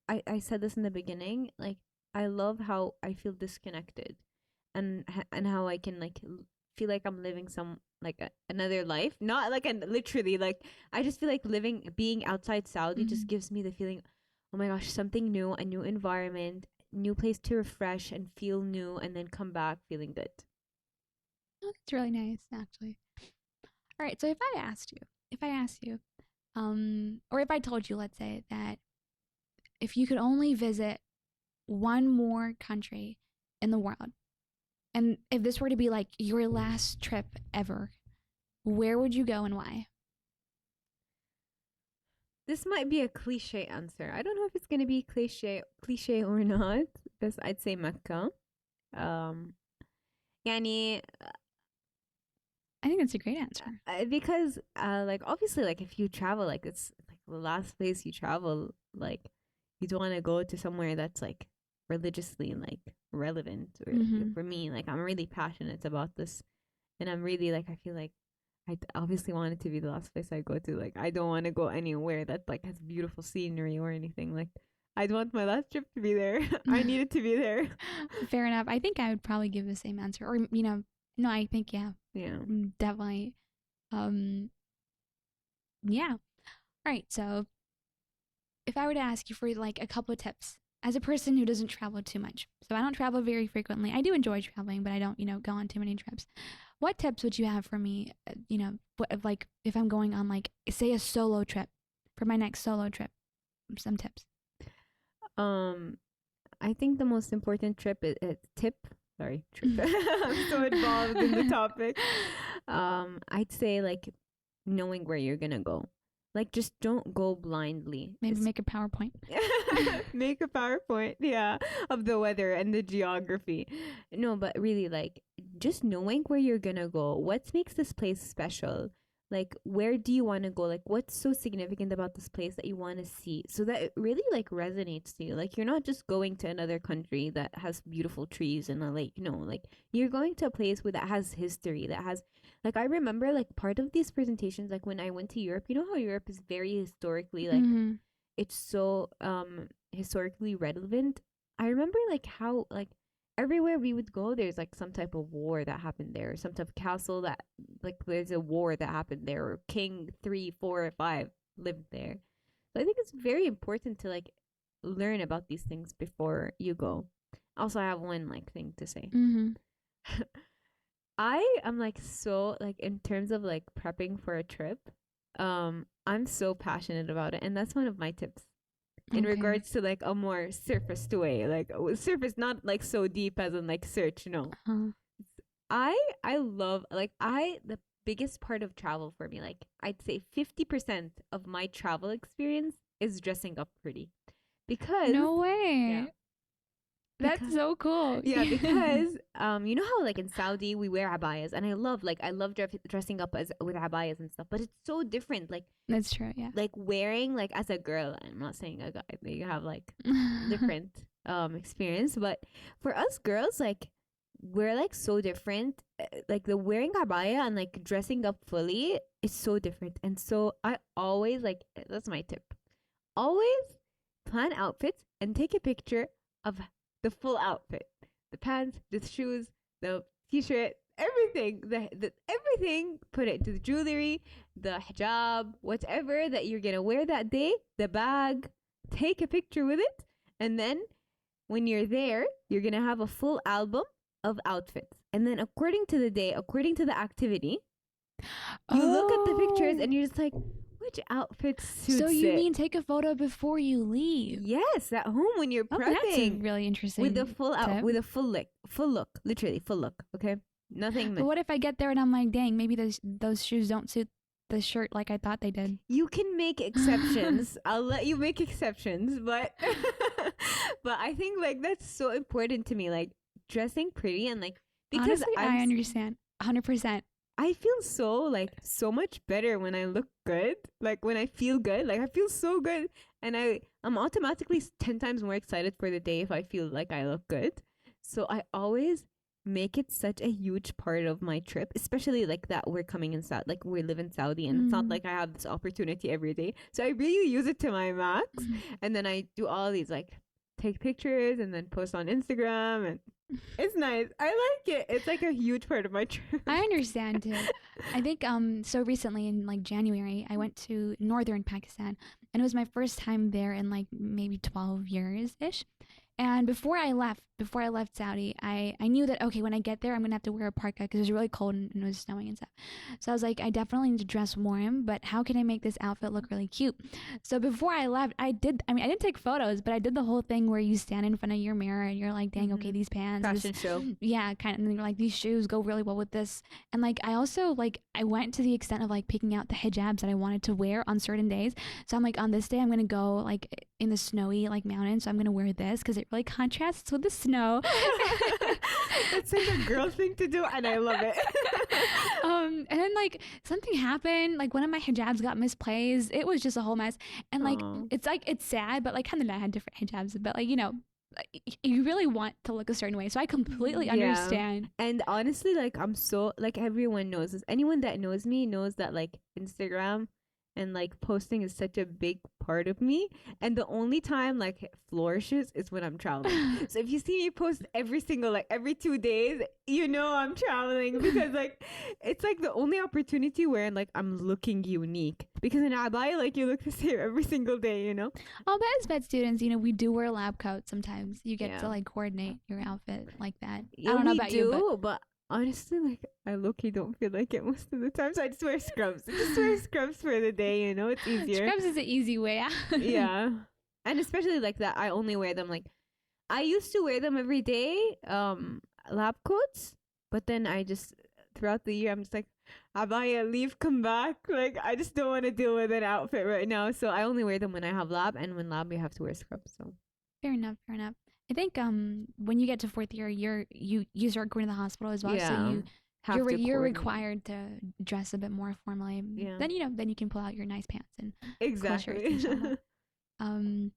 Speaker 2: I said this in the beginning, like I love how I feel disconnected, and how I can like feel like I'm living some like another life, not like literally, like I just feel like being outside Saudi just gives me the feeling, oh my gosh, something new, a new environment, new place to refresh and feel new, and then come back feeling good.
Speaker 1: Oh, that's really nice, actually. All right, so if I asked you, or if I told you, let's say, that if you could only visit one more country in the world, and if this were to be like your last trip ever, where would you go and why?
Speaker 2: This might be a cliche answer. I don't know if it's gonna be cliche or not. But I'd say Mecca. Um, يعني
Speaker 1: I think that's a great answer.
Speaker 2: because like obviously like if you travel like it's like the last place you travel like you don't want to go to somewhere that's like religiously like relevant or for me like I'm really passionate about this and I'm really like I feel like obviously want it to be the last place I go to. Like I don't want to go anywhere that like has beautiful scenery or anything. Like I'd want my last trip to be there. I need it to be there.
Speaker 1: Fair enough. I think I would probably give the same answer, or no, I think yeah, definitely. Yeah. All right. So if I were to ask you for like a couple of tips as a person who doesn't travel too much, so I don't travel very frequently. I do enjoy traveling, but I don't go on too many trips. What tips would you have for me, like if I'm going on like, say a solo trip for my next solo trip, some tips?
Speaker 2: I think the most important trip trip. I'm so involved in the topic. I'd say like knowing where you're gonna go. Like just don't go blindly.
Speaker 1: Maybe make a PowerPoint.
Speaker 2: Make a PowerPoint, yeah, of the weather and the geography. No, but really like just knowing where you're gonna go. What makes this place special? Like where do you want to go? Like what's so significant about this place that you want to see? So that it really like resonates to you. Like you're not just going to another country that has beautiful trees and a lake. No, like you're going to a place that has history, that has like I remember like part of these presentations like when I went to Europe, you know how Europe is very historically like it's so historically relevant. I remember like how like everywhere we would go there's like some type of war that happened there, some type of castle that like there's a war that happened there, or king 3 4 or 5 lived there. So I think it's very important to like learn about these things before you go. Also, I have one like thing to say. I am like so like in terms of like prepping for a trip, I'm so passionate about it, and that's one of my tips in regards to like a more surface way, like surface, not like so deep as in like search. No, I love like the biggest part of travel for me, like I'd say 50% of my travel experience is dressing up pretty, because
Speaker 1: no way. That's so cool.
Speaker 2: Yeah, because you know how like in Saudi we wear abayas, and I love dressing up with abayas and stuff, but it's so different. Like
Speaker 1: that's true, yeah.
Speaker 2: Like wearing like as a girl, I'm not saying a guy, you have like different experience, but for us girls, like we're like so different. Like the wearing abaya and like dressing up fully is so different, and so I always like that's my tip. Always plan outfits and take a picture of the full outfit, the pants, the shoes, the t-shirt, everything, the everything. Put it to the jewelry, the hijab, whatever that you're gonna wear that day, the bag. Take a picture with it, and then when you're there, you're gonna have a full album of outfits. And then according to the day, according to the activity, you look at the pictures and you're just like, which outfit suits
Speaker 1: So you mean take a photo before you leave?
Speaker 2: Yes, at home when you're prepping.
Speaker 1: That's a really interesting
Speaker 2: with the full out, with a full look, literally full look. Okay, nothing.
Speaker 1: But what if I get there and I'm like, dang, maybe those shoes don't suit the shirt like I thought they did?
Speaker 2: You can make exceptions. I'll let you make exceptions, but but I think like that's so important to me, like dressing pretty and like because
Speaker 1: honestly, I understand 100%.
Speaker 2: I feel so much better when I look good. Like when I feel good, like I feel so good, and I'm automatically 10 times more excited for the day if I feel like I look good. So I always make it such a huge part of my trip, especially like that we're coming in Saudi, like we live in Saudi, and it's not like I have this opportunity every day. So I really use it to my max, and then I do all these like take pictures and then post on Instagram, and it's nice. I like it. It's like a huge part of my trip.
Speaker 1: I understand too. I think so recently in like January I went to northern Pakistan, and it was my first time there in like maybe 12 years ish. And before I left Saudi, I knew that, okay, when I get there, I'm gonna have to wear a parka because it was really cold and it was snowing and stuff. So I was like, I definitely need to dress warm, but how can I make this outfit look really cute? So before I left, I mean, I didn't take photos, but I did the whole thing where you stand in front of your mirror and you're like, dang, okay, these pants,
Speaker 2: Fashion
Speaker 1: this,
Speaker 2: show.
Speaker 1: yeah, kind of, and then you're like, these shoes go really well with this. And like, I also like, I went to the extent of like picking out the hijabs that I wanted to wear on certain days. So I'm like, on this day, I'm gonna go like in the snowy like mountain, so I'm gonna wear this because it really contrasts with the snow.
Speaker 2: It's like a girl thing to do, and I love it.
Speaker 1: And then like something happened, like one of my hijabs got misplaced. It was just a whole mess, and like
Speaker 2: Aw.
Speaker 1: it's sad, but like kind of I had different hijabs, but like you really want to look a certain way, so I completely
Speaker 2: Yeah.
Speaker 1: understand.
Speaker 2: And honestly, like I'm so like everyone knows this. Anyone that knows me knows that like Instagram and like posting is such a big part of me. And the only time like flourishes is when I'm traveling. So if you see me post every 2 days, you know I'm traveling because like it's like the only opportunity where like I'm looking unique. Because in Abai, like you look the same every single day, you know?
Speaker 1: All the SVET students, we do wear lab coats sometimes. You get
Speaker 2: Yeah.
Speaker 1: to like coordinate your outfit like that.
Speaker 2: Yeah,
Speaker 1: I don't know
Speaker 2: we
Speaker 1: about
Speaker 2: do,
Speaker 1: you,
Speaker 2: but honestly, like I low-key don't feel like it most of the time, so I just wear scrubs. Just wear scrubs for the day, you know, it's
Speaker 1: but
Speaker 2: easier.
Speaker 1: scrubs is an easy way out.
Speaker 2: Yeah, and especially like that, I only wear them like I used to wear them every day, lab coats, but then I just throughout the year I'm just like, Abaya, leave, come back. Like I just don't want to deal with an outfit right now, so I only wear them when I have lab, and when lab you have to wear scrubs. So
Speaker 1: Fair enough. Fair enough. I think when you get to fourth year, you start going to the hospital as well. So
Speaker 2: yeah, have to
Speaker 1: you're
Speaker 2: coordinate.
Speaker 1: required to dress a bit more formally.
Speaker 2: Yeah.
Speaker 1: Then you can pull out your nice pants and
Speaker 2: Exactly.
Speaker 1: inshallah. um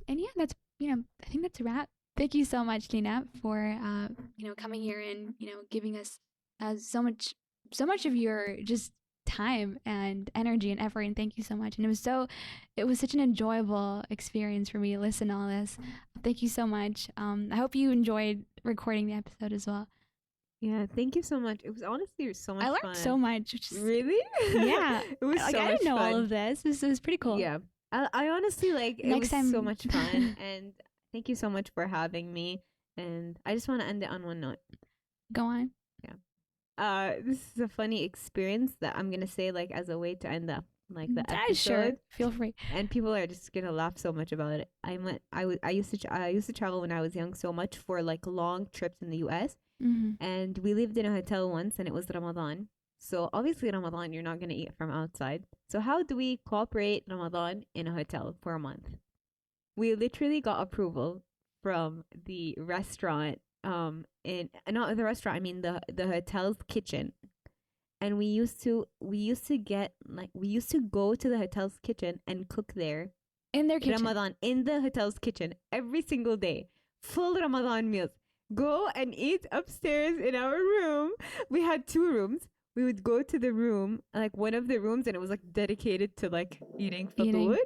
Speaker 1: and yeah, that's I think that's a wrap. Thank you so much, Leena, for coming here and giving us so much of your just time and energy and effort, and thank you so much. And it was such an enjoyable experience for me to listen to all this. Thank you so much. I hope you enjoyed recording the episode as well.
Speaker 2: Yeah, thank you so much. It was honestly so much
Speaker 1: I
Speaker 2: fun.
Speaker 1: learned so much, which is,
Speaker 2: Really?
Speaker 1: yeah.
Speaker 2: It was
Speaker 1: Like
Speaker 2: so
Speaker 1: I
Speaker 2: much
Speaker 1: didn't know
Speaker 2: fun.
Speaker 1: all of this. This was pretty cool.
Speaker 2: Yeah. I honestly like it
Speaker 1: Next
Speaker 2: was
Speaker 1: time-
Speaker 2: so much fun, and thank you so much for having me. And I just want to end it on one note.
Speaker 1: Go on.
Speaker 2: This is a funny experience that I'm gonna say like as a way to end up like the
Speaker 1: Yeah,
Speaker 2: episode.
Speaker 1: sure. Feel free.
Speaker 2: And people are just gonna laugh so much about it. I used to travel when I was young so much for like long trips in the U.S.
Speaker 1: Mm-hmm.
Speaker 2: And we lived in a hotel once, and it was Ramadan. So obviously Ramadan, you're not gonna eat from outside. So how do we cooperate Ramadan in a hotel for a month? We literally got approval from the restaurant. In not the restaurant. I mean the hotel's kitchen. And we used to go to the hotel's kitchen and cook there
Speaker 1: In their kitchen.
Speaker 2: Ramadan in the hotel's kitchen every single day. Full Ramadan meals. Go and eat upstairs in our room. We had 2 rooms. We would go to the room, like one of the rooms, and it was like dedicated to like eating
Speaker 1: Eating.
Speaker 2: fatur.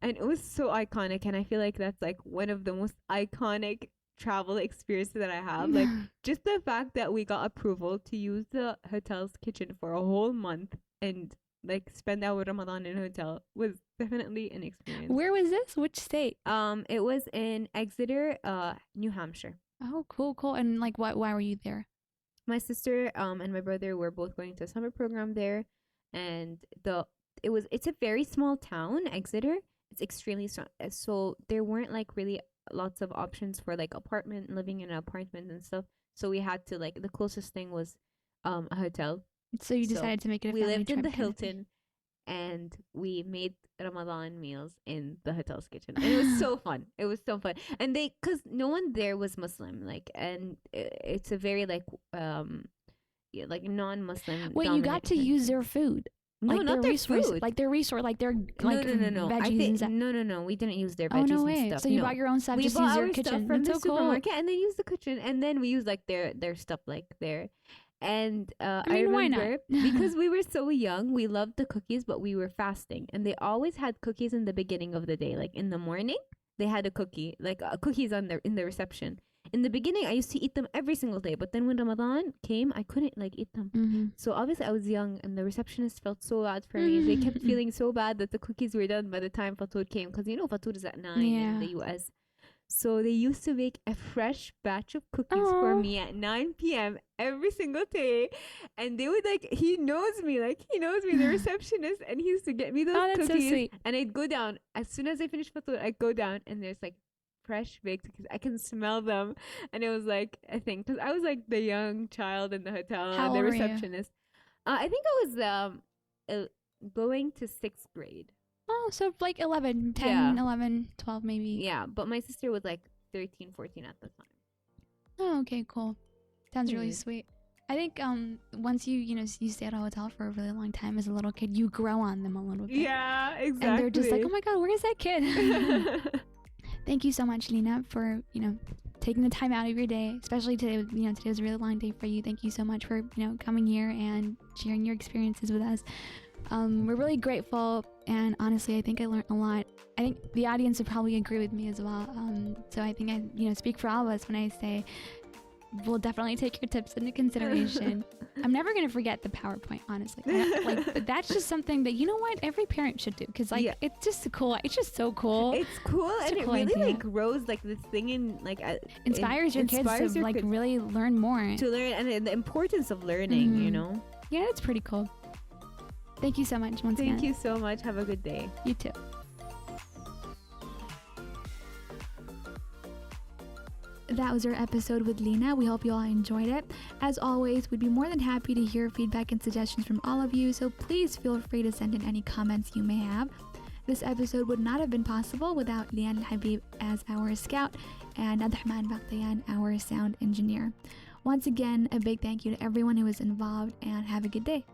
Speaker 2: And it was so iconic. And I feel like that's like one of the most iconic travel experiences that I have. Like just the fact that we got approval to use the hotel's kitchen for a whole month and like spend our Ramadan in a hotel was definitely an experience.
Speaker 1: Where was this? Which state?
Speaker 2: It was in Exeter, New Hampshire.
Speaker 1: Oh, cool. And like, why were you there?
Speaker 2: My sister and my brother were both going to a summer program there, and it's a very small town, Exeter. It's extremely small, so there weren't like really lots of options for like living in an apartment and stuff. So we had to like the closest thing was a hotel.
Speaker 1: So you
Speaker 2: So
Speaker 1: decided to make it a
Speaker 2: We
Speaker 1: family
Speaker 2: lived in
Speaker 1: trip
Speaker 2: the
Speaker 1: kind of thing.
Speaker 2: Hilton, and we made Ramadan meals in the hotel's kitchen. And it was so fun. It was so fun. And cause no one there was Muslim, like, and it's a very like yeah, like non-Muslim.
Speaker 1: Wait, you got to
Speaker 2: dominant
Speaker 1: use their food.
Speaker 2: No,
Speaker 1: Like
Speaker 2: not
Speaker 1: their
Speaker 2: their
Speaker 1: resource,
Speaker 2: food.
Speaker 1: like their like
Speaker 2: no. I
Speaker 1: veggies
Speaker 2: think
Speaker 1: and stuff.
Speaker 2: no. We didn't use their
Speaker 1: Oh
Speaker 2: veggies
Speaker 1: no
Speaker 2: and
Speaker 1: way!
Speaker 2: stuff.
Speaker 1: So you
Speaker 2: no.
Speaker 1: bought your own stuff,
Speaker 2: We
Speaker 1: just
Speaker 2: bought
Speaker 1: use your
Speaker 2: our
Speaker 1: kitchen.
Speaker 2: stuff from
Speaker 1: That's
Speaker 2: the
Speaker 1: so cool.
Speaker 2: supermarket, and then use the kitchen, and then we use like their stuff like there. And
Speaker 1: I mean, why not?
Speaker 2: remember because we were so young, we loved the cookies, but we were fasting, and they always had cookies in the beginning of the day, like in the morning. They had a cookie, like cookies in the reception. In the beginning, I used to eat them every single day, but then when Ramadan came, I couldn't like eat them.
Speaker 1: Mm-hmm.
Speaker 2: So obviously I was young, and the receptionist felt so bad for me. They kept feeling so bad that the cookies were done by the time Fatur came, because Fatur is at 9 in
Speaker 1: Yeah.
Speaker 2: the US. So they used to make a fresh batch of cookies for me at 9 p.m. every single day. And they would like, he knows me, the receptionist, and he used to get me those
Speaker 1: that's
Speaker 2: cookies.
Speaker 1: so sweet.
Speaker 2: And I'd go down, as soon as I finished fatul, I'd go down and there's like fresh baked cookies. I can smell them. And it was like a thing. Because I was like the young child in the hotel,
Speaker 1: How
Speaker 2: the
Speaker 1: old were you?
Speaker 2: receptionist. I think I was going to 6th grade.
Speaker 1: Oh, so like 11, 10,
Speaker 2: Yeah.
Speaker 1: 11, 12 maybe.
Speaker 2: Yeah, but my sister was like 13, 14 at the time.
Speaker 1: Oh, okay, cool. Sounds really sweet. I think once you stay at a hotel for a really long time as a little kid, you grow on them a little bit.
Speaker 2: Yeah, exactly.
Speaker 1: And they're just like, oh my God, where is that kid? Thank you so much, Leena, for, taking the time out of your day, especially today. Today was a really long day for you. Thank you so much for, coming here and sharing your experiences with us. We're really grateful, and honestly, I think I learned a lot. I think the audience would probably agree with me as well. So I think I, speak for all of us when I say we'll definitely take your tips into consideration. I'm never gonna forget the PowerPoint, honestly. But that's just something that every parent should do, because it's just cool. It's just so cool.
Speaker 2: It's cool,
Speaker 1: It's
Speaker 2: and
Speaker 1: a cool
Speaker 2: it really
Speaker 1: idea.
Speaker 2: like grows like this thing in like
Speaker 1: Inspires your kids to like really learn more.
Speaker 2: To learn, and the importance of learning.
Speaker 1: Yeah, it's pretty cool. Thank you so much once again.
Speaker 2: Thank you so much. Have a good day.
Speaker 1: You too. That was our episode with Leena. We hope you all enjoyed it. As always, we'd be more than happy to hear feedback and suggestions from all of you, so please feel free to send in any comments you may have. This episode would not have been possible without Leanne Alhabib as our scout and Abdul Baqtayan, our sound engineer. Once again, a big thank you to everyone who was involved, and have a good day.